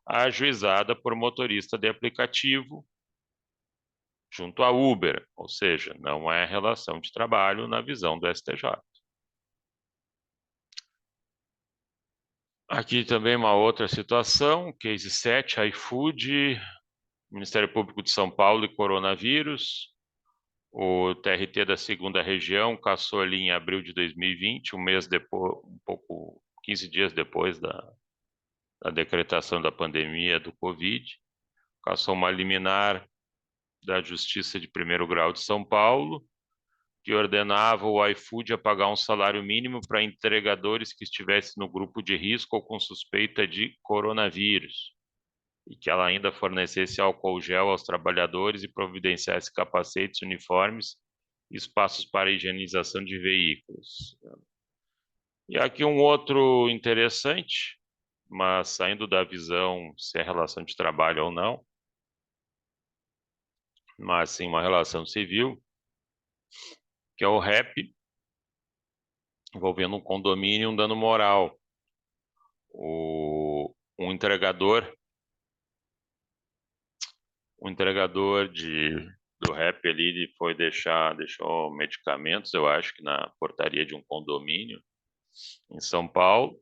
ajuizada por motorista de aplicativo junto à Uber, ou seja, não é relação de trabalho na visão do STJ. Aqui também uma outra situação, case 7, iFood, Ministério Público de São Paulo e coronavírus. O TRT da segunda região cassou ali em abril de 2020, um mês depois, 15 dias depois da decretação da pandemia do Covid. Cassou uma liminar da Justiça de Primeiro Grau de São Paulo, que ordenava o iFood a pagar um salário mínimo para entregadores que estivessem no grupo de risco ou com suspeita de coronavírus, e que ela ainda fornecesse álcool gel aos trabalhadores e providenciasse capacetes, uniformes e espaços para higienização de veículos. E aqui um outro interessante, mas saindo da visão se é relação de trabalho ou não, mas sim uma relação civil, que é o REP, envolvendo um condomínio e um dano moral. Um entregador do REP ali, ele deixou medicamentos, eu acho que na portaria de um condomínio em São Paulo,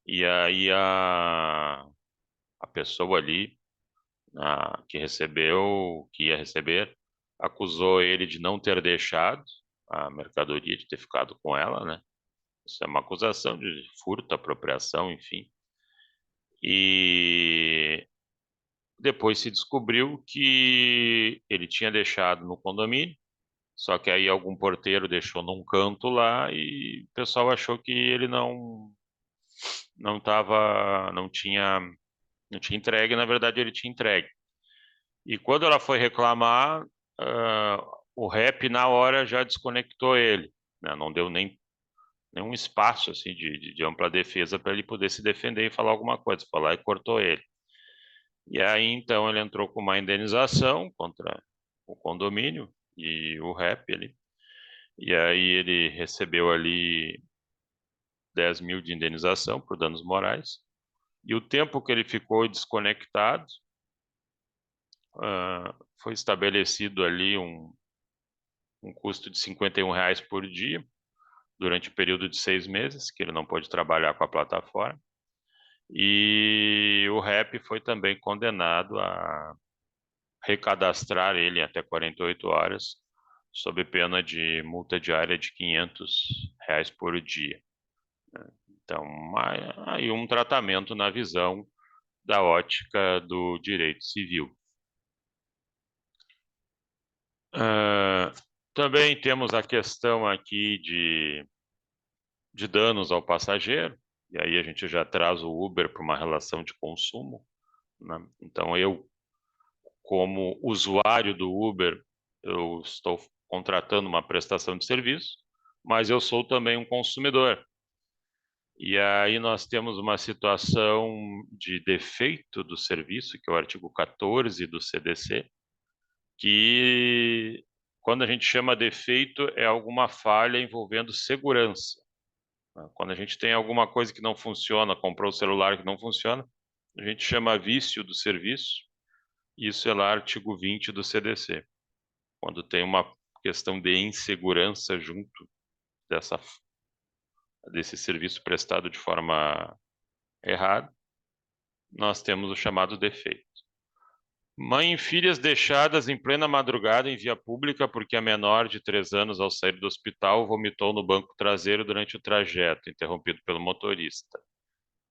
e aí a pessoa ali que ia receber, acusou ele de não ter deixado a mercadoria, de ter ficado com ela, né? Isso é uma acusação de furto, apropriação, enfim. E depois se descobriu que ele tinha deixado no condomínio, só que aí algum porteiro deixou num canto lá e o pessoal achou que ele não tinha entregue, na verdade ele tinha entregue. E quando ela foi reclamar, o rep na hora já desconectou ele, né? Não deu nenhum espaço assim de ampla defesa para ele poder se defender e falar alguma coisa. Foi lá e cortou ele. E aí então ele entrou com uma indenização contra o condomínio e o rep ali. E aí ele recebeu ali 10 mil de indenização por danos morais. E o tempo que ele ficou desconectado, foi estabelecido ali um custo de R$ 51 por dia, durante o período de 6 meses, que ele não pôde trabalhar com a plataforma. E o REP foi também condenado a recadastrar ele até 48 horas, sob pena de multa diária de R$ 500 por dia. Então, aí um tratamento na visão da ótica do direito civil. Também temos a questão aqui de danos ao passageiro, e aí a gente já traz o Uber para uma relação de consumo, né? Então eu, como usuário do Uber, eu estou contratando uma prestação de serviço, mas eu sou também um consumidor. E aí nós temos uma situação de defeito do serviço, que é o artigo 14 do CDC, que quando a gente chama defeito é alguma falha envolvendo segurança. Quando a gente tem alguma coisa que não funciona, comprou um celular que não funciona, a gente chama vício do serviço. Isso é lá artigo 20 do CDC. Quando tem uma questão de insegurança junto desse serviço prestado de forma errada, nós temos o chamado defeito. Mãe e filhas deixadas em plena madrugada em via pública porque a menor de 3 anos, ao sair do hospital, vomitou no banco traseiro durante o trajeto, interrompido pelo motorista.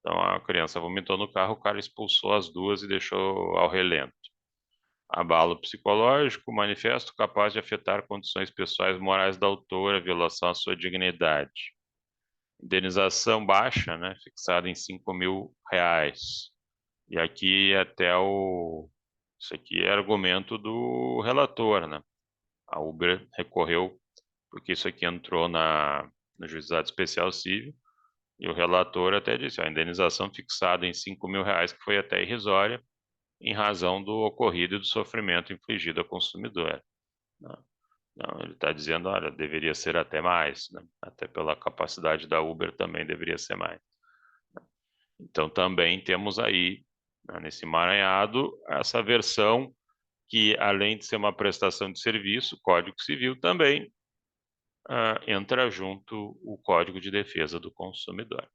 Então a criança vomitou no carro, o cara expulsou as duas e deixou ao relento. Abalo psicológico, manifesto capaz de afetar condições pessoais morais da autora, violação à sua dignidade. Indenização baixa, né, fixada em R$ 5.000. E aqui isso aqui é argumento do relator, né? A Uber recorreu porque isso aqui entrou no Juizado Especial Civil e o relator até disse, a indenização fixada em R$ 5.000, que foi até irrisória, em razão do ocorrido e do sofrimento infligido ao consumidor. Não, ele está dizendo, olha, deveria ser até mais, né? Até pela capacidade da Uber também deveria ser mais. Então também temos aí, né, nesse emaranhado, essa versão que, além de ser uma prestação de serviço, o Código Civil também entra junto o Código de Defesa do Consumidor.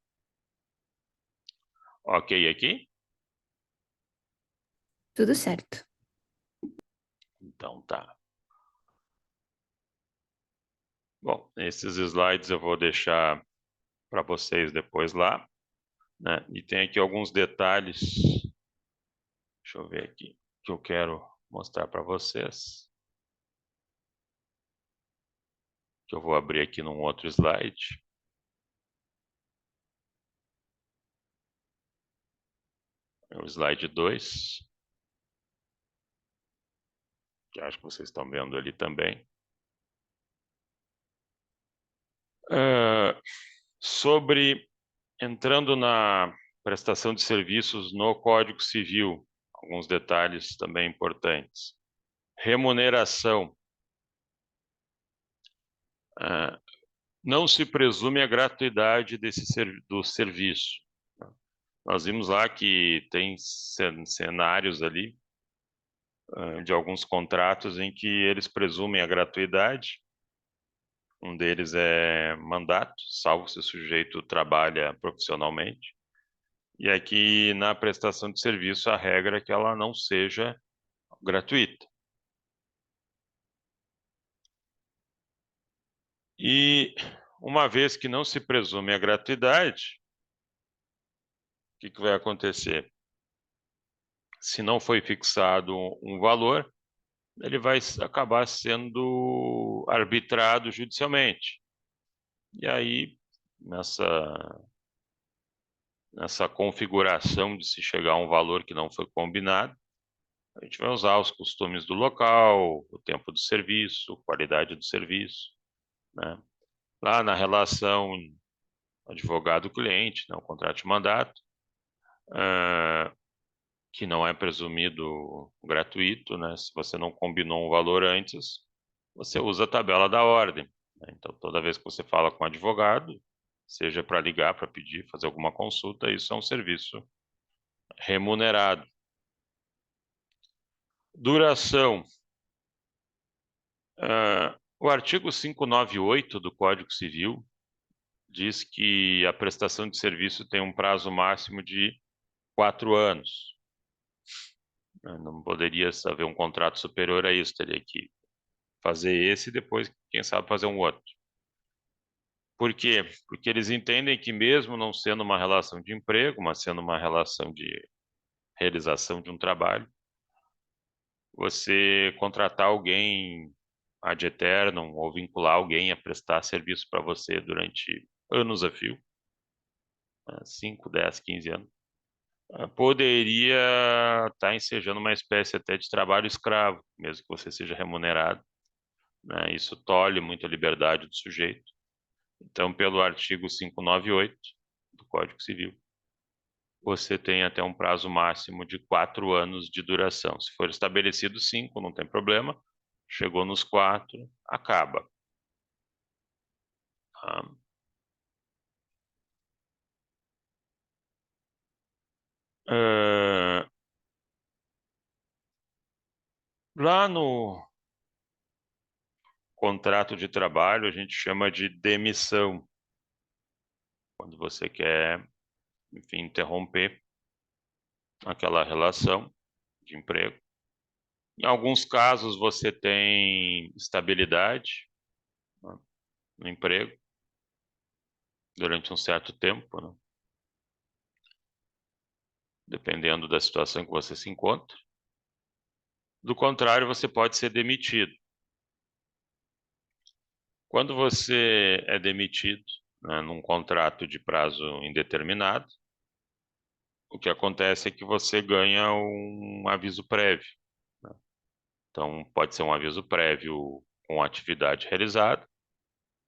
Ok aqui? Tudo certo. Então tá. Bom, esses slides eu vou deixar para vocês depois lá, né? E tem aqui alguns detalhes, deixa eu ver aqui, que eu quero mostrar para vocês. Que eu vou abrir aqui num outro slide. É o slide 2. Que acho que vocês estão vendo ali também. Sobre, entrando na prestação de serviços no Código Civil, alguns detalhes também importantes. Remuneração. Não se presume a gratuidade do serviço. Nós vimos lá que tem cenários ali de alguns contratos em que eles presumem a gratuidade. Um deles é mandato, salvo se o sujeito trabalha profissionalmente. E aqui na prestação de serviço a regra é que ela não seja gratuita. E uma vez que não se presume a gratuidade, o que vai acontecer? se não foi fixado um valor, ele vai acabar sendo arbitrado judicialmente. E aí, nessa configuração de se chegar a um valor que não foi combinado, a gente vai usar os costumes do local, o tempo do serviço, qualidade do serviço, né? Lá na relação advogado-cliente, né, o contrato de mandato, que não é presumido gratuito, né? Se você não combinou um valor antes, você usa a tabela da ordem, né? Então, toda vez que você fala com um advogado, seja para ligar, para pedir, fazer alguma consulta, isso é um serviço remunerado. Duração. O artigo 598 do Código Civil diz que a prestação de serviço tem um prazo máximo de 4 anos. Não poderia haver um contrato superior a isso, teria que fazer esse e depois, quem sabe, fazer um outro. Por quê? Porque eles entendem que mesmo não sendo uma relação de emprego, mas sendo uma relação de realização de um trabalho, você contratar alguém ad eternum ou vincular alguém a prestar serviço para você durante anos a fio, 5, 10, 15 anos, poderia estar ensejando uma espécie até de trabalho escravo, mesmo que você seja remunerado, né? Isso tolhe muito a liberdade do sujeito. Então, pelo artigo 598 do Código Civil, você tem até um prazo máximo de 4 anos de duração. Se for estabelecido 5, não tem problema. Chegou nos 4, acaba. Lá no contrato de trabalho, a gente chama de demissão. Quando você quer, enfim, interromper aquela relação de emprego. Em alguns casos, você tem estabilidade, né, no emprego durante um certo tempo, né, dependendo da situação que você se encontra. Do contrário, você pode ser demitido. Quando você é demitido, né, num contrato de prazo indeterminado, o que acontece é que você ganha um aviso prévio, né? Então, pode ser um aviso prévio com a atividade realizada,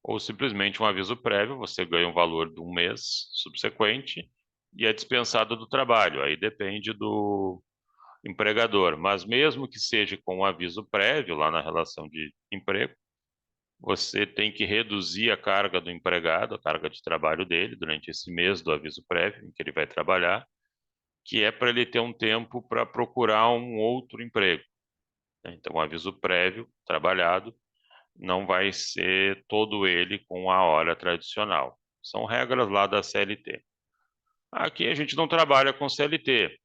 ou simplesmente um aviso prévio, você ganha um valor de um mês subsequente e é dispensado do trabalho. Aí depende do empregador. Mas mesmo que seja com um aviso prévio lá na relação de emprego, você tem que reduzir a carga do empregado, a carga de trabalho dele durante esse mês do aviso prévio em que ele vai trabalhar, que é para ele ter um tempo para procurar um outro emprego, né? Então, o aviso prévio trabalhado não vai ser todo ele com a hora tradicional. São regras lá da CLT. Aqui a gente não trabalha com CLT.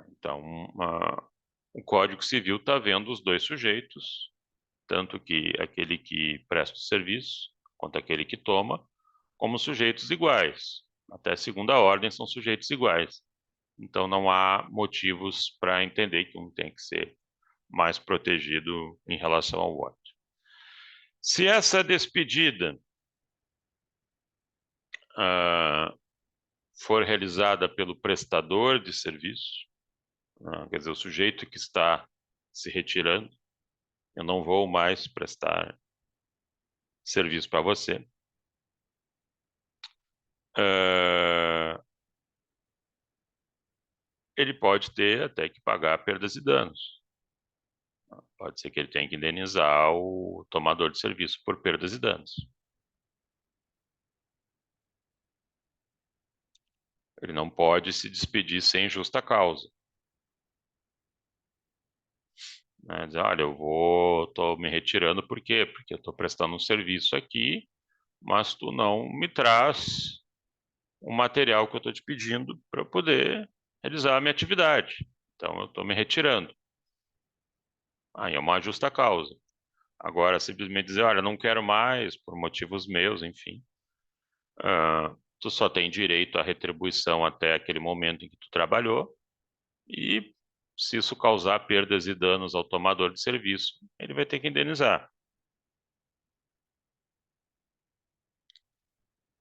Então, o Código Civil está vendo os dois sujeitos, tanto que aquele que presta o serviço, quanto aquele que toma, como sujeitos iguais. Até segunda ordem são sujeitos iguais. Então não há motivos para entender que um tem que ser mais protegido em relação ao outro. Se essa despedida for realizada pelo prestador de serviço, quer dizer, o sujeito que está se retirando, eu não vou mais prestar serviço para você, ele pode ter até que pagar perdas e danos. Pode ser que ele tenha que indenizar o tomador de serviço por perdas e danos. Ele não pode se despedir sem justa causa, né? Dizer, olha, tô me retirando por quê? Porque eu estou prestando um serviço aqui, mas tu não me traz o material que eu estou te pedindo para poder realizar a minha atividade. Então eu estou me retirando. Aí é uma justa causa. Agora, simplesmente dizer, olha, não quero mais, por motivos meus, enfim. Tu só tem direito à retribuição até aquele momento em que tu trabalhou, e se isso causar perdas e danos ao tomador de serviço, ele vai ter que indenizar.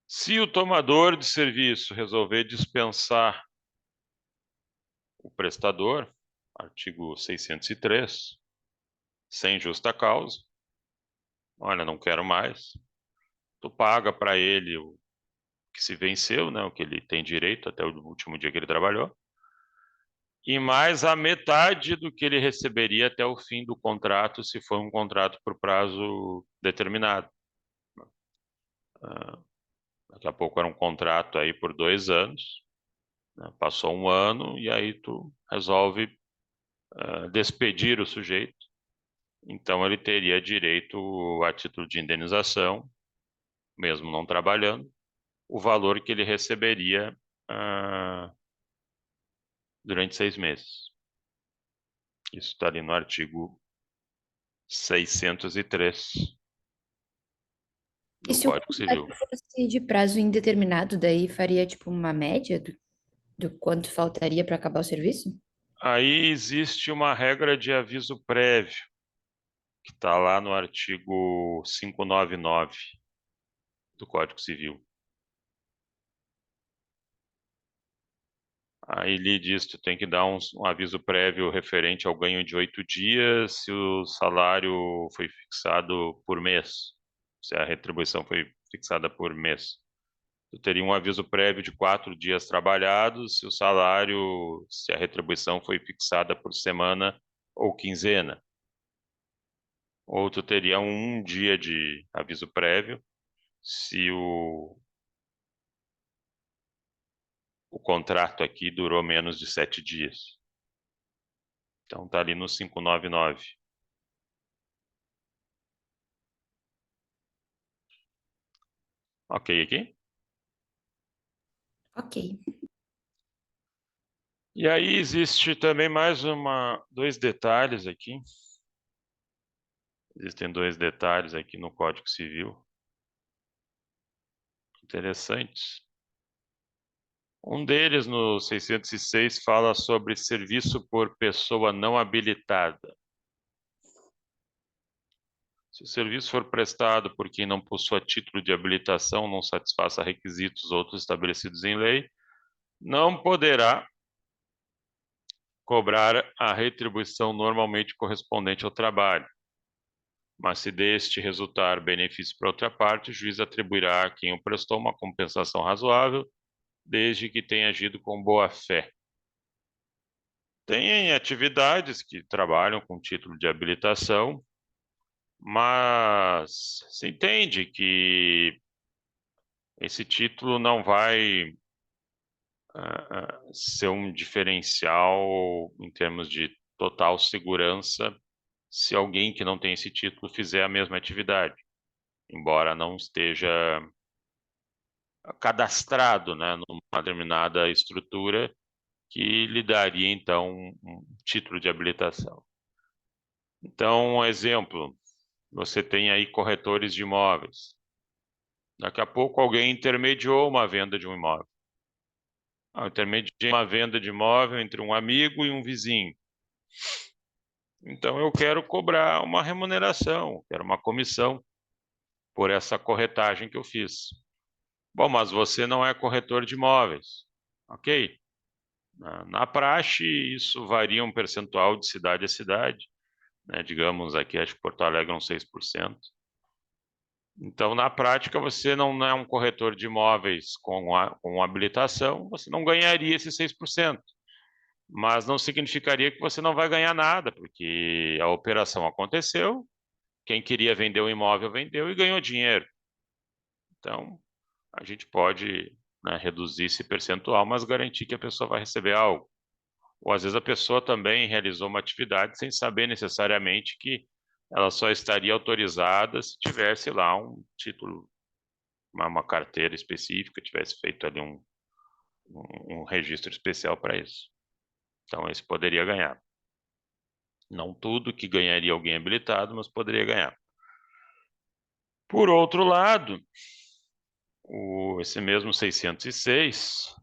Se o tomador de serviço resolver dispensar o prestador, artigo 603, sem justa causa, olha, não quero mais, tu paga para ele o que se venceu, né, o que ele tem direito até o último dia que ele trabalhou, e mais a metade do que ele receberia até o fim do contrato, se for um contrato por prazo determinado. Daqui a pouco era um contrato aí por 2 anos, né, passou 1 ano e aí tu resolve despedir o sujeito. Então ele teria direito a título de indenização, mesmo não trabalhando, o valor que ele receberia durante 6 meses. Isso está ali no artigo 603 E do se o Código Civil. contrato fosse de prazo indeterminado, daí faria tipo uma média do quanto faltaria para acabar o serviço? Aí existe uma regra de aviso prévio, que está lá no artigo 599 do Código Civil. Aí ele diz que tu tem que dar um aviso prévio referente ao ganho de 8 dias se o salário foi fixado por mês, se a retribuição foi fixada por mês. Tu teria um aviso prévio de 4 dias trabalhados se o salário, se a retribuição foi fixada por semana ou quinzena. Ou tu teria um dia de aviso prévio se o contrato aqui durou menos de 7 dias. Então tá ali no 599. Ok aqui? Ok. E aí existe também mais dois detalhes aqui. Existem 2 detalhes aqui no Código Civil interessantes. Um deles, no 606, fala sobre serviço por pessoa não habilitada. Se o serviço for prestado por quem não possua título de habilitação, não satisfaça requisitos outros estabelecidos em lei, não poderá cobrar a retribuição normalmente correspondente ao trabalho. Mas se deste resultar benefício para outra parte, o juiz atribuirá a quem o prestou uma compensação razoável, desde que tenha agido com boa fé. Tem atividades que trabalham com título de habilitação, mas se entende que esse título não vai ser um diferencial em termos de total segurança se alguém que não tem esse título fizer a mesma atividade, embora não esteja cadastrado, né, numa determinada estrutura que lhe daria, então, um título de habilitação. Então, um exemplo, você tem aí corretores de imóveis. Daqui a pouco alguém intermediou uma venda de um imóvel. Intermediei uma venda de imóvel entre um amigo e um vizinho. Então, eu quero cobrar uma remuneração, quero uma comissão por essa corretagem que eu fiz. Bom, mas você não é corretor de imóveis. Ok. Na praxe, isso varia um percentual de cidade a cidade, né? Digamos aqui, acho que Porto Alegre é uns 6%. Então, na prática, você não é um corretor de imóveis com habilitação, você não ganharia esses 6%. Mas não significaria que você não vai ganhar nada, porque a operação aconteceu, quem queria vender o imóvel vendeu e ganhou dinheiro. Então, a gente pode, né, reduzir esse percentual, mas garantir que a pessoa vai receber algo. Ou às vezes a pessoa também realizou uma atividade sem saber necessariamente que ela só estaria autorizada se tivesse lá um título, uma carteira específica, tivesse feito ali um registro especial para isso. Então, esse poderia ganhar. Não tudo que ganharia alguém habilitado, mas poderia ganhar. Por outro lado, esse mesmo 606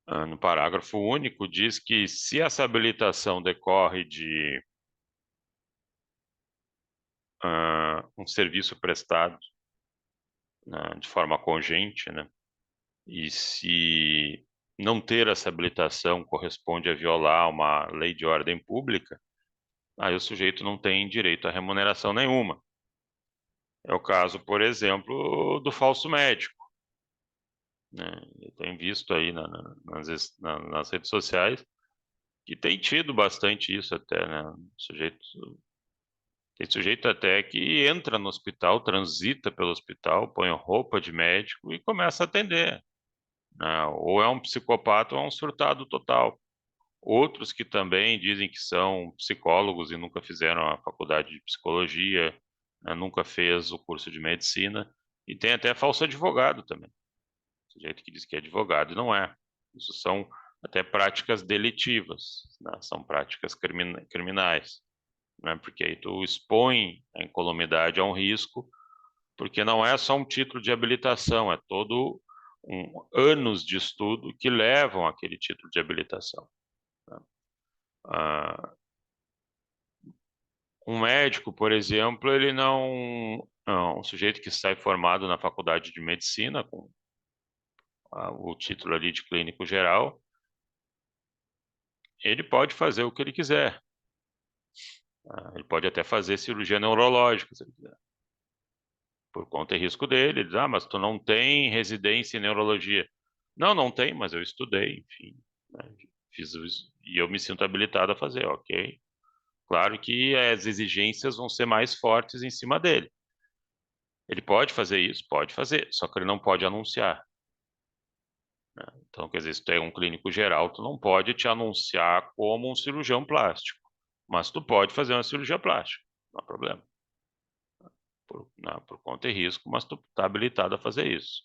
no parágrafo único, diz que se essa habilitação decorre de um serviço prestado, né, de forma congente, né, e se não ter essa habilitação corresponde a violar uma lei de ordem pública, aí o sujeito não tem direito a remuneração nenhuma. É o caso, por exemplo, do falso médico, né? Eu tenho visto aí nas redes sociais que tem tido bastante isso até, né? Tem sujeito até que entra no hospital, transita pelo hospital, põe roupa de médico e começa a atender, né? Ou é um psicopata ou é um surtado total. Outros que também dizem que são psicólogos e nunca fizeram a faculdade de psicologia, né? Nunca fez o curso de medicina, e tem até falso advogado também. Sujeito que diz que é advogado e não é. Isso são até práticas delitivas, né? São práticas criminais, né? Porque aí tu expõe a incolumidade a um risco, porque não é só um título de habilitação, é todo anos de estudo que levam àquele título de habilitação, né? Um médico, por exemplo, ele não, um sujeito que sai formado na faculdade de medicina com o título ali de clínico geral, ele pode fazer o que ele quiser. Ele pode até fazer cirurgia neurológica, se ele quiser, por conta e risco dele. Ele diz, mas tu não tem residência em neurologia. Não, não tem, mas eu estudei, enfim, né, fiz isso, e eu me sinto habilitado a fazer, ok. Claro que as exigências vão ser mais fortes em cima dele. Ele pode fazer isso? Pode fazer, só que ele não pode anunciar, né? Então, quer dizer, se tu é um clínico geral, tu não pode te anunciar como um cirurgião plástico, mas tu pode fazer uma cirurgia plástica, não há problema. Por conta e risco, mas tu está habilitado a fazer isso.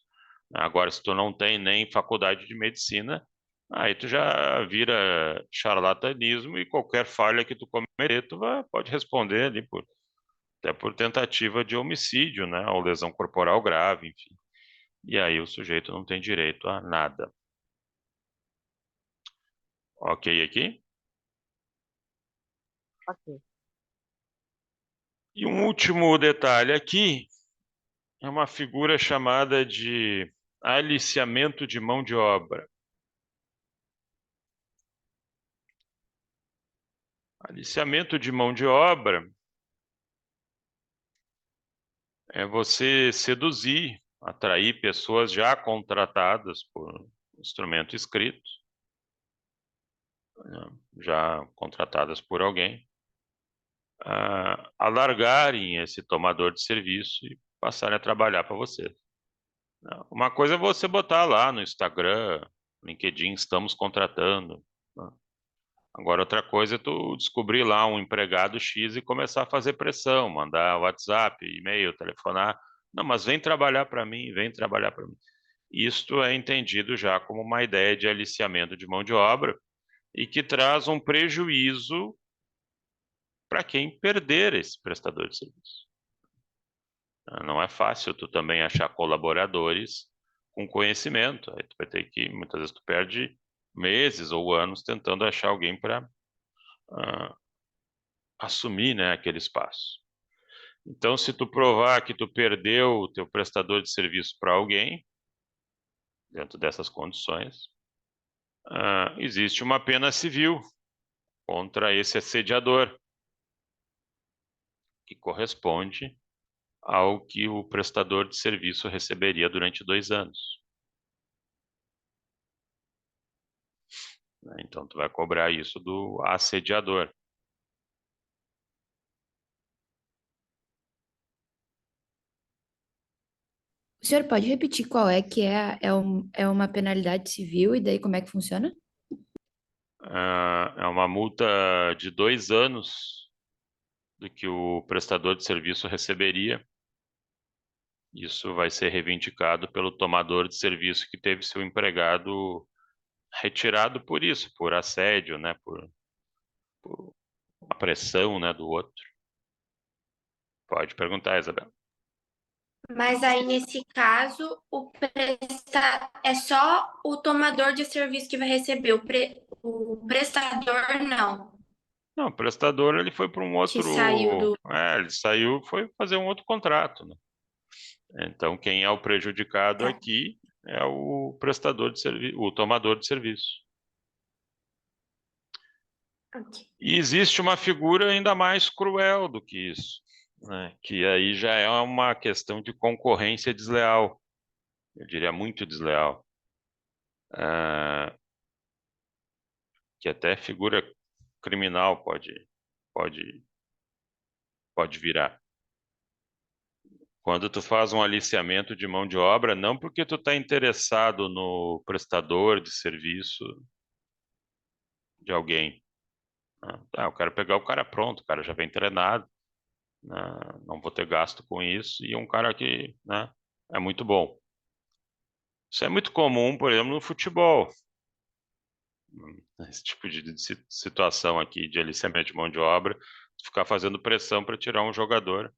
Agora, se tu não tem nem faculdade de medicina, aí tu já vira charlatanismo e qualquer falha que tu cometer, pode responder ali até por tentativa de homicídio, né, ou lesão corporal grave, enfim. E aí o sujeito não tem direito a nada. Ok aqui? Ok. E um último detalhe aqui é uma figura chamada de aliciamento de mão de obra. Aliciamento de mão de obra é você seduzir, atrair pessoas já contratadas por instrumento escrito, né, já contratadas por alguém, a largarem esse tomador de serviço e passarem a trabalhar para você. Uma coisa é você botar lá no Instagram, LinkedIn, estamos contratando, né? Agora, outra coisa é tu descobrir lá um empregado X e começar a fazer pressão, mandar WhatsApp, e-mail, telefonar. Não, mas vem trabalhar para mim, vem trabalhar para mim. Isto é entendido já como uma ideia de aliciamento de mão de obra e que traz um prejuízo para quem perder esse prestador de serviço. Não é fácil tu também achar colaboradores com conhecimento. Aí tu vai ter que, muitas vezes tu perde meses ou anos tentando achar alguém para assumir, né, aquele espaço. Então, se tu provar que tu perdeu o teu prestador de serviço para alguém, dentro dessas condições, existe uma pena civil contra esse assediador, que corresponde ao que o prestador de serviço receberia durante 2 anos. Então, tu vai cobrar isso do assediador. O senhor pode repetir qual é que é uma penalidade civil e daí como é que funciona? É uma multa de 2 anos do que o prestador de serviço receberia. Isso vai ser reivindicado pelo tomador de serviço que teve seu empregado retirado por isso, por assédio, né, por uma pressão, né, do outro. Pode perguntar, Isabel. Mas aí, nesse caso, é só o tomador de serviço que vai receber, o prestador não, Não, o prestador ele foi para um que saiu outro. do. Ele saiu, foi fazer um outro contrato, né? Então, quem é o prejudicado Tá, aqui é o prestador de serviço, o tomador de serviço. ok. E existe uma figura ainda mais cruel do que isso, né? Que aí já é uma questão de concorrência desleal, eu diria muito desleal, ah, que até figura criminal pode, pode virar. Quando tu faz um aliciamento de mão de obra, não porque tu está interessado no prestador de serviço de alguém. Né? Eu quero pegar o cara pronto, o cara já vem treinado, né? Não vou ter gasto com isso, e um cara que, né, é muito bom. Isso é muito comum, por exemplo, no futebol. Esse tipo de situação aqui de aliciamento de mão de obra, ficar fazendo pressão para tirar um jogador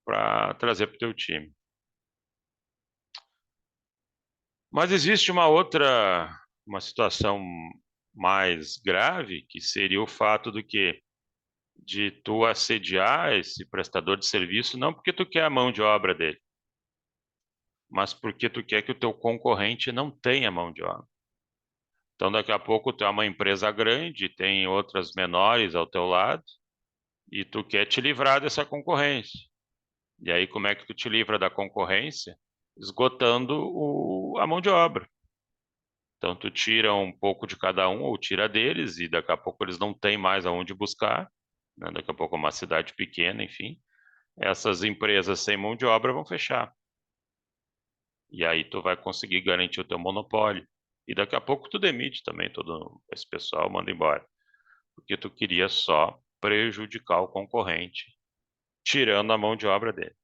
para trazer para o teu time. Mas existe uma situação mais grave, que seria o fato do que de tu assediar esse prestador de serviço, não porque tu quer a mão de obra dele, mas porque tu quer que o teu concorrente não tenha mão de obra. Então, daqui a pouco tu é uma empresa grande, tem outras menores ao teu lado, e tu quer te livrar dessa concorrência. E aí, como é que tu te livra da concorrência? Esgotando a mão de obra. Então, tu tira um pouco de cada um, ou tira deles, e daqui a pouco eles não têm mais aonde buscar, né? Daqui a pouco é uma cidade pequena, enfim. Essas empresas sem mão de obra vão fechar. E aí tu vai conseguir garantir o teu monopólio. E daqui a pouco tu demite também todo esse pessoal, manda embora. Porque tu queria só prejudicar o concorrente, tirando a mão de obra dele.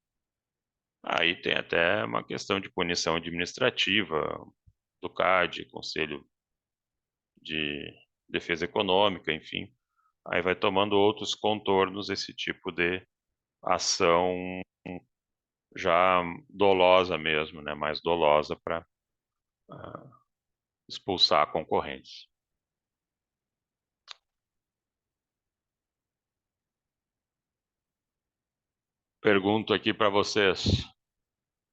Aí tem até uma questão de punição administrativa, do CAD, Conselho de Defesa Econômica, enfim. Aí vai tomando outros contornos esse tipo de ação já dolosa mesmo, né? Mais dolosa para expulsar a concorrência. Pergunto aqui para vocês,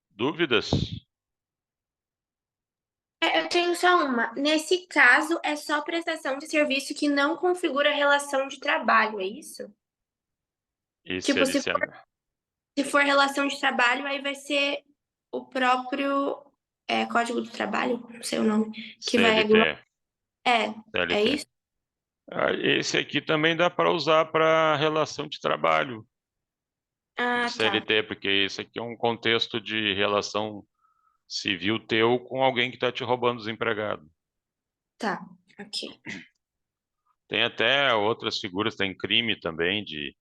dúvidas? Eu tenho só uma. Nesse caso, é só prestação de serviço que não configura relação de trabalho, é isso? E se Tipo, ele se... se for relação de trabalho, aí vai ser o próprio Código do Trabalho, não sei o nome, que vai regular. CLT, É, é CLT. isso? Esse aqui também dá para usar para relação de trabalho, o Ah, tá. CLT, porque esse aqui é um contexto de relação civil teu com alguém que está te roubando os empregados. Tá, ok. Tem até outras figuras, tem crime também de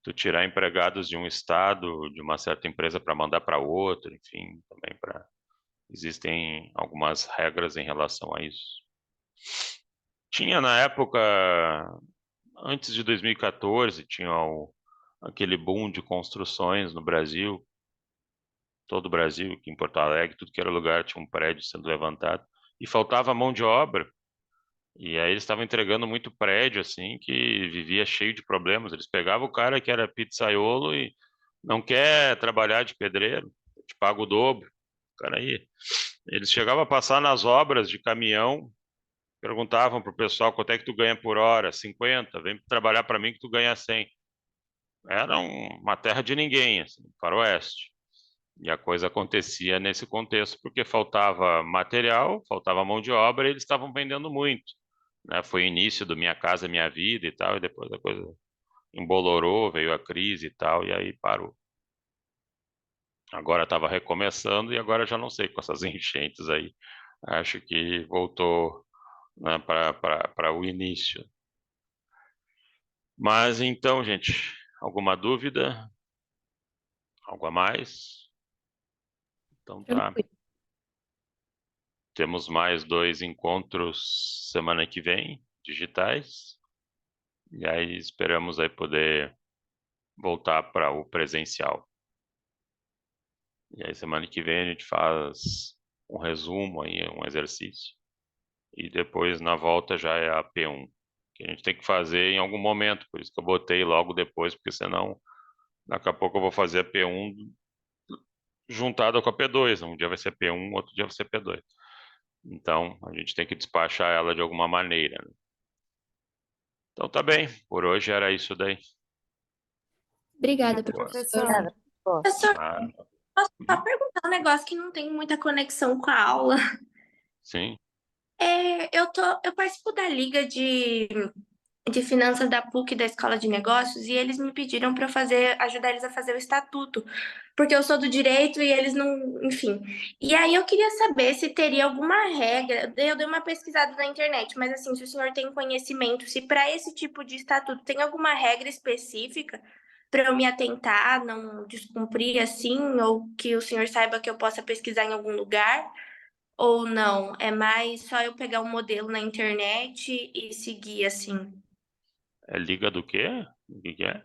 tu tirar empregados de um estado, de uma certa empresa para mandar para outro, enfim, também existem algumas regras em relação a isso. Tinha na época, antes de 2014, tinha aquele boom de construções no Brasil, todo o Brasil, aqui em Porto Alegre, tudo que era lugar tinha um prédio sendo levantado, e faltava mão de obra. E aí eles estavam entregando muito prédio, assim, que vivia cheio de problemas. Eles pegavam o cara que era pizzaiolo e não quer trabalhar de pedreiro, te paga o dobro. Cara aí, eles chegavam a passar nas obras de caminhão, perguntavam pro pessoal quanto é que tu ganha por hora, 50, vem trabalhar para mim que tu ganha 100. Era uma terra de ninguém, assim, faroeste. E a coisa acontecia nesse contexto porque faltava material, faltava mão de obra e eles estavam vendendo muito, né? Foi o início do Minha Casa Minha Vida e tal, e depois a coisa embolorou, veio a crise e tal, e aí parou. Agora estava recomeçando e agora já não sei com essas enchentes aí. Acho que voltou, né, para o início. Mas então, gente, alguma dúvida? Algo a mais? Então tá. Tranquilo. Temos mais 2 encontros semana que vem, digitais. E aí esperamos aí poder voltar para o presencial. E aí semana que vem a gente faz um resumo aí, um exercício. E depois na volta já é a P1, que a gente tem que fazer em algum momento, por isso que eu botei logo depois, porque senão daqui a pouco eu vou fazer a P1 juntada com a P2. Um dia vai ser P1, outro dia vai ser P2. Então a gente tem que despachar ela de alguma maneira, né? Então tá bem, por hoje era isso daí. Obrigada, Boa. professor. Obrigada, professor. Professor, Ah, posso só perguntar um negócio que não tem muita conexão com a aula? sim. Eu participo da Liga de Finanças da PUC, da Escola de Negócios, e eles me pediram para ajudar eles a fazer o estatuto, porque eu sou do direito e eles não, enfim. E aí eu queria saber se teria alguma regra. Eu dei uma pesquisada na internet, mas assim, se o senhor tem conhecimento, se para esse tipo de estatuto tem alguma regra específica para eu me atentar, não descumprir assim, ou que o senhor saiba que eu possa pesquisar em algum lugar. Ou não, é mais só eu pegar um modelo na internet e seguir assim. É liga do quê? O que que é?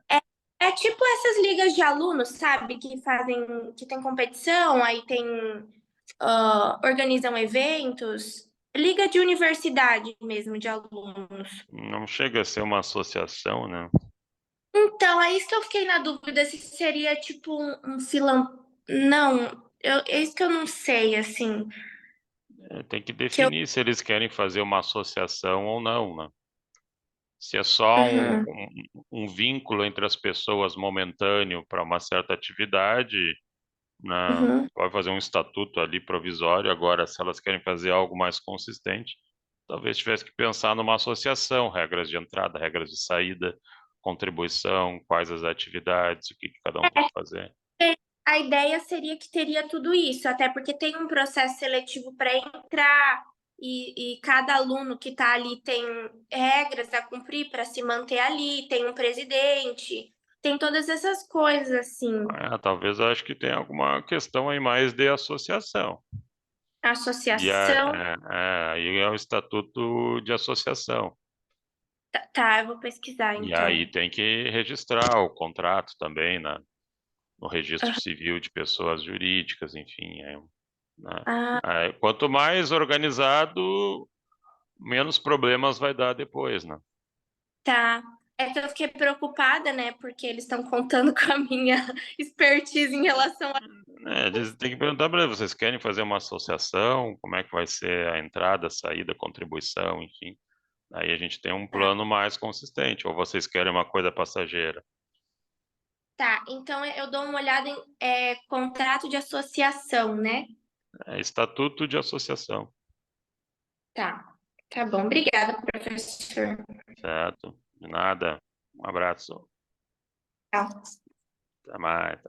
É tipo essas ligas de alunos, sabe? Que tem competição, aí tem, organizam eventos. Liga de universidade mesmo, de alunos. Não chega a ser uma associação, né? Então, é isso que eu fiquei na dúvida, se seria tipo um filan... Não, é isso que eu não sei, assim. Tem que Que eu... definir se eles querem fazer uma associação ou não, né? Se é só Uhum, um vínculo entre as pessoas momentâneo para uma certa atividade, né? uhum. Pode fazer um estatuto ali provisório. Agora, se elas querem fazer algo mais consistente, talvez tivesse que pensar numa associação, regras de entrada, regras de saída, contribuição, quais as atividades, o que que cada um tem que fazer. A ideia seria que teria tudo isso, até porque tem um processo seletivo para entrar e cada aluno que está ali tem regras a cumprir para se manter ali, tem um presidente, tem todas essas coisas assim. Talvez eu acho que tem alguma questão aí mais de associação. E Associação, aí é o estatuto de associação. tá, eu vou pesquisar E então. aí tem que registrar o contrato também no registro Aham. civil de pessoas jurídicas, enfim. Né? Ah, Quanto mais organizado, menos problemas vai dar depois, né? tá. É que eu fiquei preocupada, né? Porque eles estão contando com a minha expertise em relação a. Eles têm que perguntar para eles, vocês querem fazer uma associação? Como é que vai ser a entrada, a saída, a contribuição, enfim. Aí a gente tem um plano mais consistente. Ou vocês querem uma coisa passageira? Tá, então eu dou uma olhada em contrato de associação, né? É estatuto de associação, Tá, tá bom. Obrigada, professor. certo? De nada. Um abraço. Tchau. Até mais.